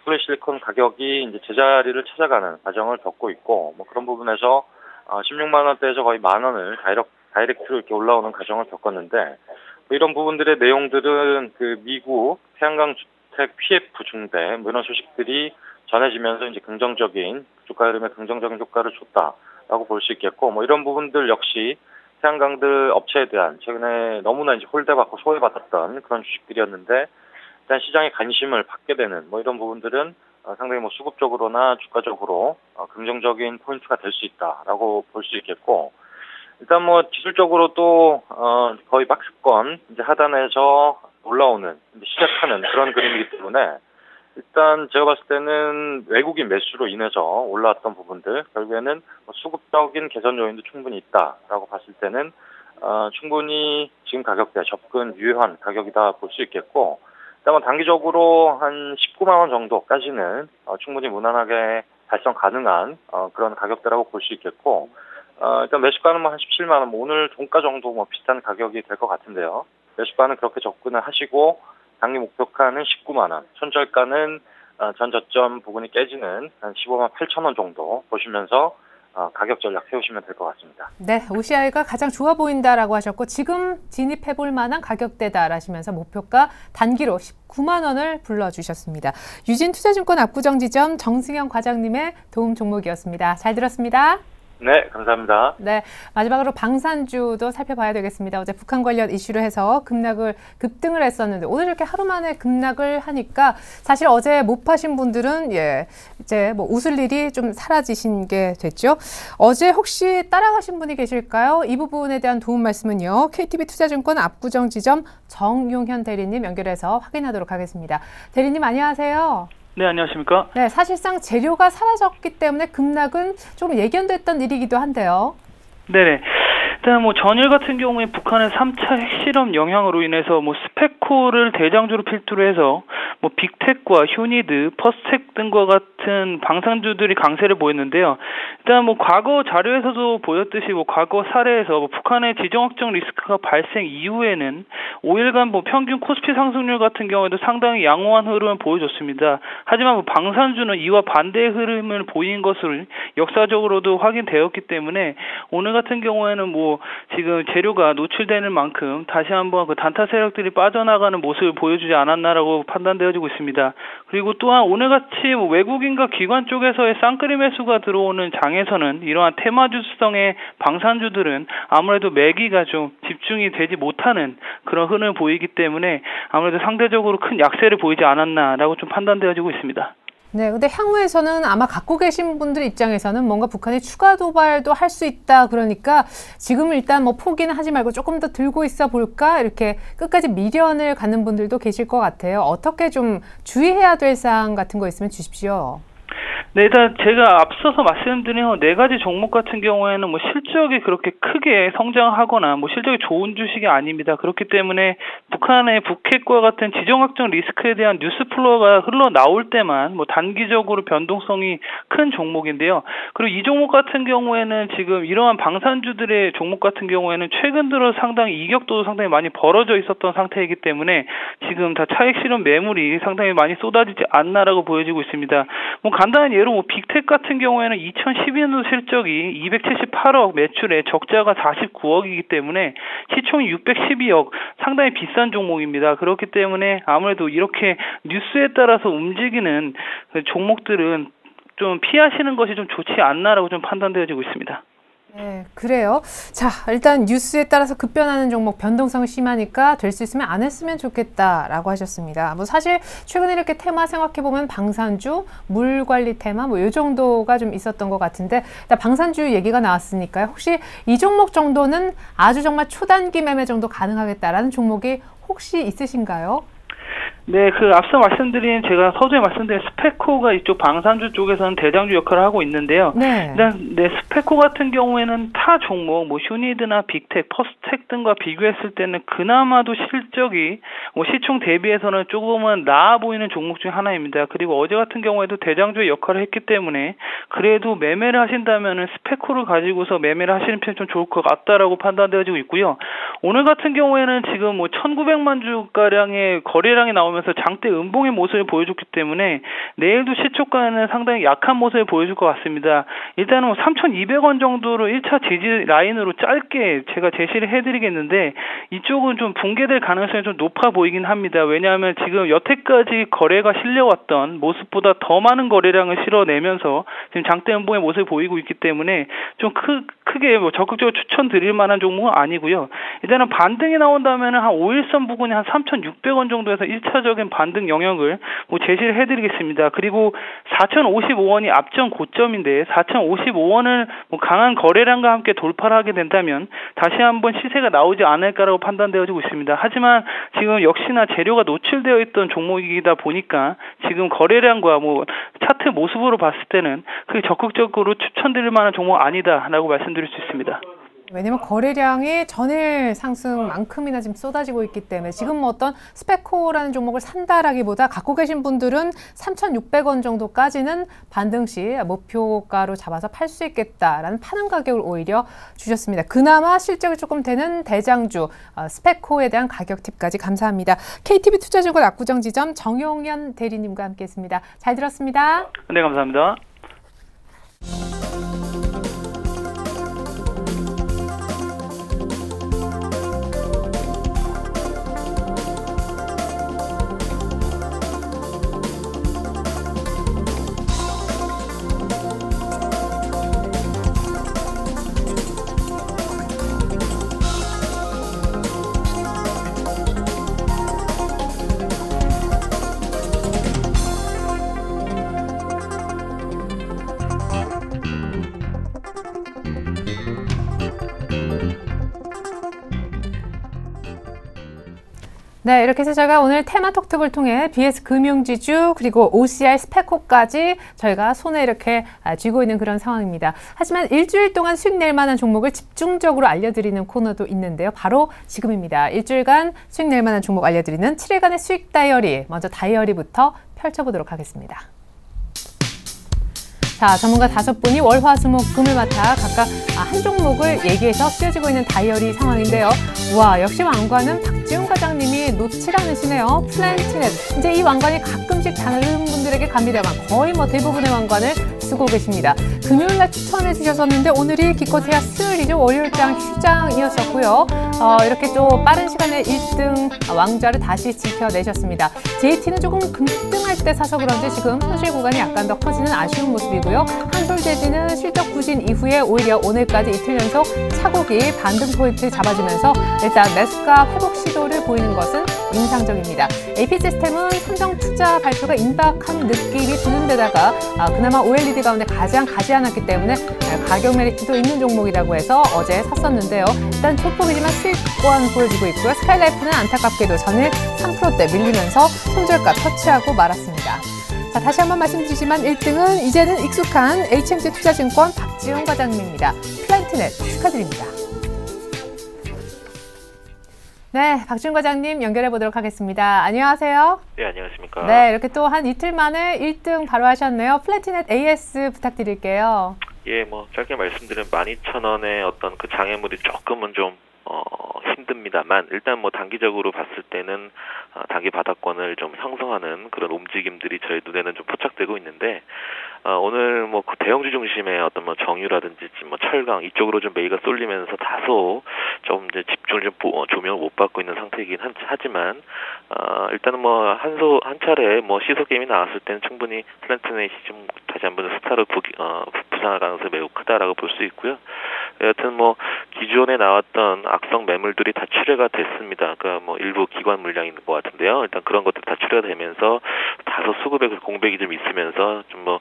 폴리실리콘 가격이 이제 제자리를 찾아가는 과정을 겪고 있고 뭐 그런 부분에서 16만 원대에서 거의 만 원을 다이렉트로 이렇게 올라오는 과정을 겪었는데 뭐 이런 부분들의 내용들은 그 미국 태양광 주택 PF 중대 뭐 이런 소식들이 전해지면서 이제 긍정적인 주가 흐름에 긍정적인 효과를 줬다라고 볼 수 있겠고 뭐 이런 부분들 역시 태양광들 업체에 대한 최근에 너무나 이제 홀대받고 소외받았던 그런 주식들이었는데 일단 시장의 관심을 받게 되는 뭐 이런 부분들은 상당히 뭐 수급적으로나 주가적으로 긍정적인 포인트가 될 수 있다라고 볼 수 있겠고 일단 뭐 기술적으로 또 거의 박스권 이제 하단에서 올라오는 이제 시작하는 그런 그림이기 때문에 일단 제가 봤을 때는 외국인 매수로 인해서 올라왔던 부분들 결국에는 뭐 수급적인 개선 요인도 충분히 있다라고 봤을 때는 충분히 지금 가격대 접근 유효한 가격이다 볼 수 있겠고 일단 단기적으로 한 19만 원 정도까지는 충분히 무난하게 달성 가능한 그런 가격대라고 볼 수 있겠고 일단 매수가는 뭐 한 17만 원, 뭐 오늘 종가 정도 뭐 비슷한 가격이 될 것 같은데요. 매수가는 그렇게 접근을 하시고 단기 목표가는 19만 원, 손절가는 전 저점 부분이 깨지는 한 15만 8천 원 정도 보시면서 가격 전략 세우시면 될 것 같습니다. 네, OCI가 가장 좋아 보인다라고 하셨고 지금 진입해볼 만한 가격대다라시면서 목표가 단기로 19만 원을 불러주셨습니다. 유진투자증권 압구정지점 정승영 과장님의 도움 종목이었습니다. 잘 들었습니다. 네, 감사합니다. 네, 마지막으로 방산주도 살펴봐야 되겠습니다. 어제 북한 관련 이슈로 해서 급등을 했었는데 오늘 이렇게 하루 만에 급락을 하니까 사실 어제 못 파신 분들은 이제 뭐 웃을 일이 좀 사라지신 게 됐죠. 어제 혹시 따라가신 분이 계실까요? 이 부분에 대한 도움 말씀은요. KTB 투자증권 압구정지점 정용현 대리님 연결해서 확인하도록 하겠습니다. 대리님 안녕하세요. 네, 안녕하십니까? 네, 사실상 재료가 사라졌기 때문에 급락은 좀 예견됐던 일이기도 한데요. 네네. 일단 뭐 전일 같은 경우에 북한의 3차 핵실험 영향으로 인해서 뭐 스펙코를 대장주로 필두로 해서 뭐 빅텍과 휴니드, 퍼스텍 등과 같은 방산주들이 강세를 보였는데요. 일단 뭐 과거 자료에서도 보였듯이 뭐 과거 사례에서 뭐 북한의 지정 확정 리스크가 발생 이후에는 5일간 뭐 평균 코스피 상승률 같은 경우에도 상당히 양호한 흐름을 보여줬습니다. 하지만 뭐 방산주는 이와 반대의 흐름을 보인 것을 역사적으로도 확인되었기 때문에 오늘 같은 경우에는 뭐 지금 재료가 노출되는 만큼 다시 한번 그 단타 세력들이 빠져나가는 모습을 보여주지 않았나라고 판단되어지고 있습니다. 그리고 또한 오늘같이 뭐 외국인과 기관 쪽에서의 쌍끌이 매수가 들어오는 장에서는 이러한 테마주성의 방산주들은 아무래도 매기가 좀 집중이 되지 못하는 그런 흐름을 보이기 때문에 아무래도 상대적으로 큰 약세를 보이지 않았나라고 좀 판단되어지고 있습니다. 네, 근데 향후에서는 아마 갖고 계신 분들 입장에서는 뭔가 북한이 추가 도발도 할 수 있다. 그러니까 지금 일단 뭐 포기는 하지 말고 조금 더 들고 있어 볼까? 이렇게 끝까지 미련을 갖는 분들도 계실 것 같아요. 어떻게 좀 주의해야 될 사항 같은 거 있으면 주십시오. 네, 일단 제가 앞서서 말씀드린 4가지 종목 같은 경우에는 뭐 실적이 그렇게 크게 성장하거나 뭐 실적이 좋은 주식이 아닙니다. 그렇기 때문에 북한의 북핵과 같은 지정 확정 리스크에 대한 뉴스 플로어가 흘러나올 때만 뭐 단기적으로 변동성이 큰 종목인데요. 그리고 이 종목 같은 경우에는 지금 이러한 방산주들의 종목 같은 경우에는 최근 들어 상당히 이격도도 상당히 많이 벌어져 있었던 상태이기 때문에 지금 다 차익 실현 매물이 상당히 많이 쏟아지지 않나라고 보여지고 있습니다. 뭐 간단한 예로 뭐 빅텍 같은 경우에는 2012년도 실적이 278억 매출에 적자가 49억이기 때문에 시총이 612억 상당히 비싼 종목입니다. 그렇기 때문에 아무래도 이렇게 뉴스에 따라서 움직이는 종목들은 좀 피하시는 것이 좀 좋지 않나라고 좀 판단되어지고 있습니다. 네, 그래요. 자, 일단 뉴스에 따라서 급변하는 종목 변동성이 심하니까 될 수 있으면 안 했으면 좋겠다라고 하셨습니다. 뭐 사실 최근에 이렇게 테마 생각해보면 방산주, 물관리 테마 뭐 이 정도가 좀 있었던 것 같은데 일단 방산주 얘기가 나왔으니까요. 혹시 이 종목 정도는 아주 정말 초단기 매매 정도 가능하겠다라는 종목이 혹시 있으신가요? 네, 앞서 말씀드린 제가 서두에 말씀드린 스페코가 이쪽 방산주 쪽에서는 대장주 역할을 하고 있는데요. 네. 일단 스페코 같은 경우에는 타 종목, 뭐 휴니드나 빅텍, 퍼스텍 등과 비교했을 때는 그나마도 실적이 뭐 시총 대비해서는 조금은 나아 보이는 종목 중 하나입니다. 그리고 어제 같은 경우에도 대장주의 역할을 했기 때문에 그래도 매매를 하신다면은 스페코를 가지고서 매매를 하시는 편이 좀 좋을 것 같다라고 판단되어지고 있고요. 오늘 같은 경우에는 지금 뭐 1,900만 주가량의 거래량이 나오면서 장대 음봉의 모습을 보여줬기 때문에 내일도 시초가는 상당히 약한 모습을 보여줄 것 같습니다. 일단은 뭐 3,200원 정도로 1차 지지 라인으로 짧게 제가 제시를 해드리겠는데 이쪽은 좀 붕괴될 가능성이 좀 높아 보이긴 합니다. 왜냐하면 지금 여태까지 거래가 실려왔던 모습보다 더 많은 거래량을 실어내면서 지금 장대 음봉의 모습을 보이고 있기 때문에 좀 크게 뭐 적극적으로 추천드릴 만한 종목은 아니고요. 일단은 반등이 나온다면 한 5일선 부근이 한 3,600원 정도에서 1차적인 반등 영역을 뭐 제시를 해드리겠습니다. 그리고 4,055원이 앞전 고점인데 4,055원을 뭐 강한 거래량과 함께 돌파를 하게 된다면 다시 한번 시세가 나오지 않을까라고 판단되어지고 있습니다. 하지만 지금 역시나 재료가 노출되어 있던 종목이다 보니까 지금 거래량과 뭐 차트 모습으로 봤을 때는 그게 적극적으로 추천드릴 만한 종목 아니다라고 말씀드릴 수 있습니다. 왜냐면 거래량이 전일 상승만큼이나 지금 쏟아지고 있기 때문에 지금 뭐 어떤 스페코라는 종목을 산다라기보다 갖고 계신 분들은 3,600원 정도까지는 반등 시 목표가로 잡아서 팔 수 있겠다라는 파는 가격을 오히려 주셨습니다. 그나마 실적이 조금 되는 대장주 스페코에 대한 가격 팁까지 감사합니다. KTB 투자증권 압구정지점 정용현 대리님과 함께했습니다. 잘 들었습니다. 네, 감사합니다. 네, 이렇게 해서 저희가 오늘 테마톡톡을 통해 BS금융지주 그리고 OCR 스페코까지 저희가 손에 이렇게 쥐고 있는 그런 상황입니다. 하지만 일주일 동안 수익 낼 만한 종목을 집중적으로 알려드리는 코너도 있는데요. 바로 지금입니다. 일주일간 수익 낼 만한 종목 알려드리는 7일간의 수익 다이어리. 먼저 다이어리부터 펼쳐보도록 하겠습니다. 자, 전문가 5분이 월, 화, 수, 목, 금을 맡아 각각 한 종목을 얘기해서 쓰여지고 있는 다이어리 상황인데요. 와, 역시 왕관은 박지훈 과장님이 놓질 않으시네요. 플랜티넷. 이제 이 왕관이 가끔씩 다른 분들에게 갑니다만 거의 뭐 대부분의 왕관을 쓰고 계십니다. 금요일날 추천해 주셨었는데 오늘이 기껏해야 수요일이죠. 월요일장 휴장이었었고요. 이렇게 또 빠른 시간에 1등 왕좌를 다시 지켜내셨습니다. JT는 조금 급등할 때 사서 그런지 지금 손실 구간이 약간 더 커지는 아쉬운 모습이고요. 한솔재지는 실적 부진 이후에 오히려 오늘까지 이틀 연속 차곡이 반등 포인트 잡아주면서 일단 매수가 회복 시도를 보이는 것은 인상적입니다. AP시스템은 삼성투자 발표가 임박한 느낌이 드는 데다가 그나마 OLED 가운데 가장 가지 않았기 때문에 가격 메리트도 있는 종목이라고 해서 어제 샀었는데요. 일단 소폭이지만 수익권 보여주고 있고요. 스카이라이프는 안타깝게도 전일 3%대 밀리면서 손절가 터치하고 말았습니다. 자, 다시 한번 말씀드리지만 1등은 이제는 익숙한 HMC 투자증권 박지훈 과장님입니다. 플랜티넷 축하드립니다. 네, 박지훈 과장님 연결해 보도록 하겠습니다. 안녕하세요. 네, 안녕하십니까. 네, 이렇게 또 한 이틀 만에 1등 바로 하셨네요. 플랜티넷 AS 부탁드릴게요. 예, 뭐 짧게 말씀드리면 12,000원의 어떤 그 장애물이 조금은 좀 힘듭니다만 일단 뭐 단기적으로 봤을 때는 단기 바닥권을 좀 형성하는 그런 움직임들이 저희 눈에는 좀 포착되고 있는데 오늘 뭐 그 대형주 중심의 어떤 뭐 정유라든지 뭐 철강 이쪽으로 좀 매기가 쏠리면서 다소 좀 이제 집중을 좀 조명을 못 받고 있는 상태이긴 하지만 일단은 뭐 한 차례 뭐 시소 게임이 나왔을 때는 충분히 플랜티넷이 좀 다시 한번 스타로 부상할 가능성이 매우 크다라고 볼 수 있고요. 여하튼 뭐 기존에 나왔던 악성 매물들이 다 출회가 됐습니다. 그러니까 뭐 일부 기관 물량인 것 같은데요. 일단 그런 것들 다 출회가 되면서 다소 수급의 공백이 좀 있으면서 좀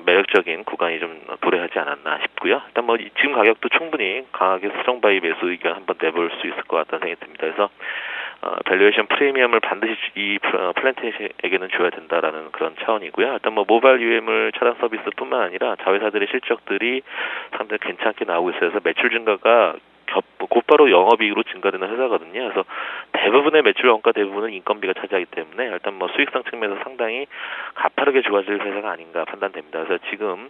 매력적인 구간이 좀 도래하지 않았나 싶고요. 일단 뭐 지금 가격도 충분히 강하게 수정바이 매수 의견 한번 내볼 수 있을 것 같다는 생각이 듭니다. 그래서 밸류에이션 프리미엄을 반드시 이 플랜테이션에게는 줘야 된다라는 그런 차원이고요. 일단 뭐 모바일 유해물 차량 서비스뿐만 아니라 자회사들의 실적들이 상당히 괜찮게 나오고 있어서 매출 증가가 곧바로 영업이익으로 증가되는 회사거든요. 그래서 대부분의 매출 원가 대부분은 인건비가 차지하기 때문에 일단 뭐 수익성 측면에서 상당히 가파르게 좋아질 회사가 아닌가 판단됩니다. 그래서 지금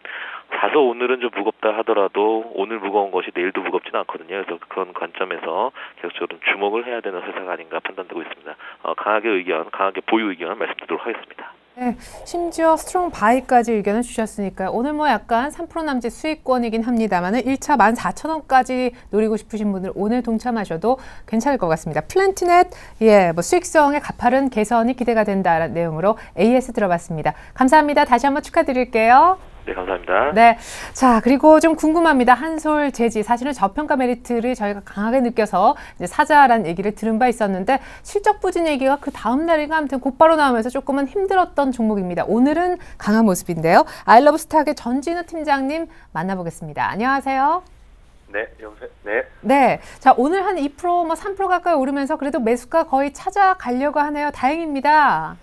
다소 오늘은 좀 무겁다 하더라도 오늘 무거운 것이 내일도 무겁지는 않거든요. 그래서 그런 관점에서 계속적으로 주목을 해야 되는 회사가 아닌가 판단되고 있습니다. 강하게 보유 의견 말씀드리도록 하겠습니다. 네, 심지어 스트롱 바이까지 의견을 주셨으니까요. 오늘 뭐 약간 3% 남짓 수익권이긴 합니다만은 1차 14,000원까지 노리고 싶으신 분들 오늘 동참하셔도 괜찮을 것 같습니다. 플랜티넷, 뭐 수익성의 가파른 개선이 기대가 된다는 내용으로 AS 들어봤습니다. 감사합니다. 다시 한번 축하드릴게요. 네, 감사합니다. 네. 자, 그리고 좀 궁금합니다. 한솔재지. 사실은 저평가 메리트를 저희가 강하게 느껴서 이제 사자라는 얘기를 들은 바 있었는데 실적 부진 얘기가 그 다음 날인가 아무튼 곧바로 나오면서 조금은 힘들었던 종목입니다. 오늘은 강한 모습인데요. 아이러브스탁의 전진우 팀장님 만나보겠습니다. 안녕하세요. 네, 여보세요. 네. 네. 자, 오늘 한 2%, 3% 가까이 오르면서 그래도 매수가 거의 찾아가려고 하네요. 다행입니다.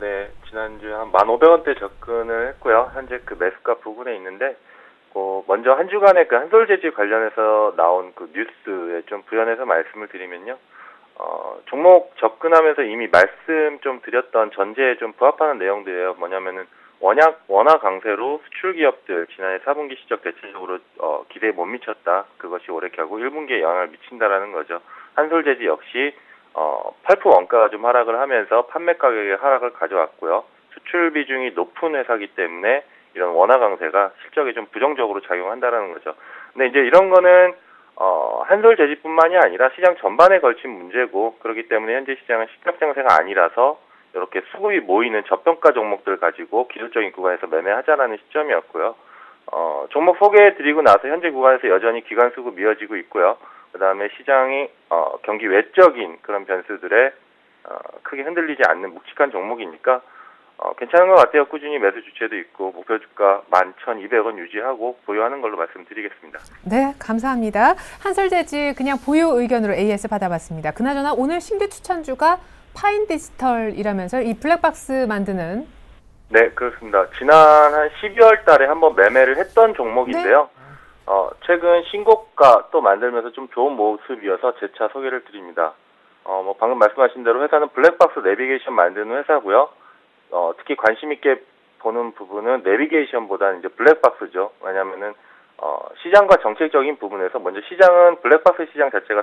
네. 지난주에 한 1,500원대 접근을 했고요. 현재 그 매수가 부근에 있는데, 먼저 한 주간에 그 한솔재지 관련해서 나온 그 뉴스에 좀 부연해서 말씀을 드리면요. 종목 접근하면서 이미 말씀 좀 드렸던 전제에 좀 부합하는 내용들이에요. 뭐냐면은 원화 강세로 수출 기업들 지난해 4분기 실적 대체적으로 기대에 못 미쳤다. 그것이 올해 결국 1분기에 영향을 미친다라는 거죠. 한솔재지 역시 8% 원가가 좀 하락을 하면서 판매 가격의 하락을 가져왔고요. 수출 비중이 높은 회사이기 때문에 이런 원화 강세가 실적에 좀 부정적으로 작용한다라는 거죠. 근데 이제 이런 거는 한솔재지뿐만이 아니라 시장 전반에 걸친 문제고 그렇기 때문에 현재 시장은 시각장세가 아니라서 이렇게 수급이 모이는 저평가 종목들 가지고 기술적인 구간에서 매매하자라는 시점이었고요. 종목 소개해드리고 나서 현재 구간에서 여전히 기관 수급 이어지고 있고요. 그 다음에 시장이 경기 외적인 그런 변수들에 크게 흔들리지 않는 묵직한 종목이니까 괜찮은 것 같아요. 꾸준히 매수 주체도 있고 목표 주가 11,200원 유지하고 보유하는 걸로 말씀드리겠습니다. 네, 감사합니다. 한솔재지 그냥 보유 의견으로 AS 받아봤습니다. 그나저나 오늘 신규 추천주가 파인디지털이라면서 이 블랙박스 만드는 네, 그렇습니다. 지난 한 12월 달에 한번 매매를 했던 종목인데요. 네? 최근 신고가 또 만들면서 좀 좋은 모습이어서 재차 소개를 드립니다. 방금 말씀하신 대로 회사는 블랙박스 내비게이션 만드는 회사고요. 특히 관심 있게 보는 부분은 내비게이션보다는 이제 블랙박스죠. 왜냐면은, 시장과 정책적인 부분에서 먼저 시장은 블랙박스 시장 자체가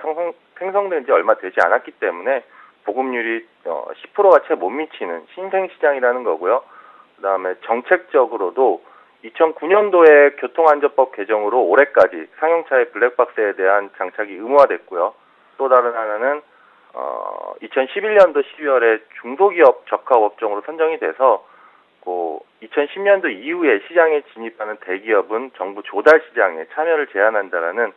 생성된 지 얼마 되지 않았기 때문에 보급률이 10%가 채 못 미치는 신생 시장이라는 거고요. 그 다음에 정책적으로도 2009년도에 교통안전법 개정으로 올해까지 상용차의 블랙박스에 대한 장착이 의무화됐고요. 또 다른 하나는 2011년도 12월에 중소기업 적합업종으로 선정이 돼서 2010년도 이후에 시장에 진입하는 대기업은 정부 조달 시장에 참여를 제한한다라는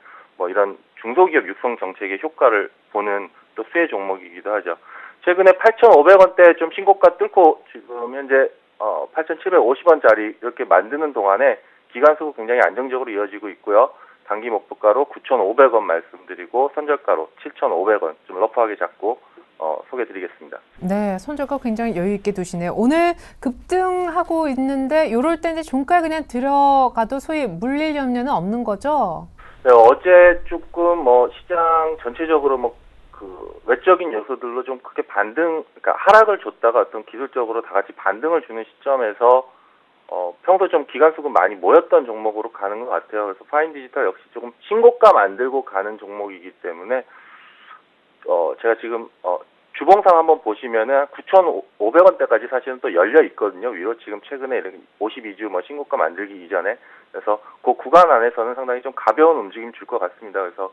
이런 중소기업 육성 정책의 효과를 보는 또 수혜 종목이기도 하죠. 최근에 8,500원대 좀 신고가 뚫고 지금 현재 8,750원짜리 이렇게 만드는 동안에 기간 수급 굉장히 안정적으로 이어지고 있고요. 단기 목표가로 9,500원 말씀드리고 선절가로 7,500원 좀 러프하게 잡고 소개드리겠습니다. 네, 손절가 굉장히 여유 있게 두시네요. 오늘 급등하고 있는데 이럴 때 이제 종가에 그냥 들어가도 소위 물릴 염려는 없는 거죠? 네, 어제 조금 시장 전체적으로 외적인 요소들로 좀 크게 그러니까 하락을 줬다가 어떤 기술적으로 다 같이 반등을 주는 시점에서 평소 좀 기간 수급 많이 모였던 종목으로 가는 것 같아요. 그래서 파인디지털 역시 조금 신고가 만들고 가는 종목이기 때문에 제가 지금 주봉상 한번 보시면은 9,500원대까지 사실은 또 열려 있거든요. 위로 지금 최근에 52주 신고가 만들기 이전에. 그래서 그 구간 안에서는 상당히 좀 가벼운 움직임 줄 것 같습니다. 그래서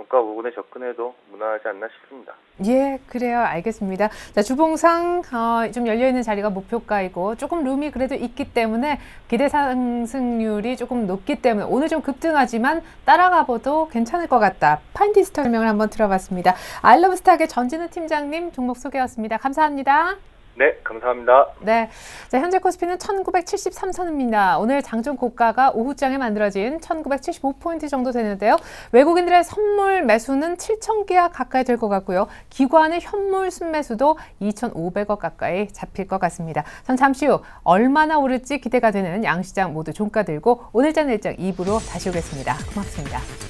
종가 부분에 접근해도 무난하지 않나 싶습니다. 예, 그래요. 알겠습니다. 자, 주봉상 좀 열려있는 자리가 목표가이고 조금 룸이 그래도 있기 때문에 기대 상승률이 조금 높기 때문에 오늘 좀 급등하지만 따라가봐도 괜찮을 것 같다. 파인디스타 설명을 한번 들어봤습니다. 아이러브스탁의 전진우 팀장님 종목 소개였습니다. 감사합니다. 네, 감사합니다. 네, 자, 현재 코스피는 1973선입니다. 오늘 장중 고가가 오후장에 만들어진 1975포인트 정도 되는데요. 외국인들의 선물 매수는 7,000개와 가까이 될 것 같고요. 기관의 현물 순매수도 2,500억 가까이 잡힐 것 같습니다. 전 잠시 후 얼마나 오를지 기대가 되는 양시장 모두 종가 들고 오늘자 내일장 2부로 다시 오겠습니다. 고맙습니다.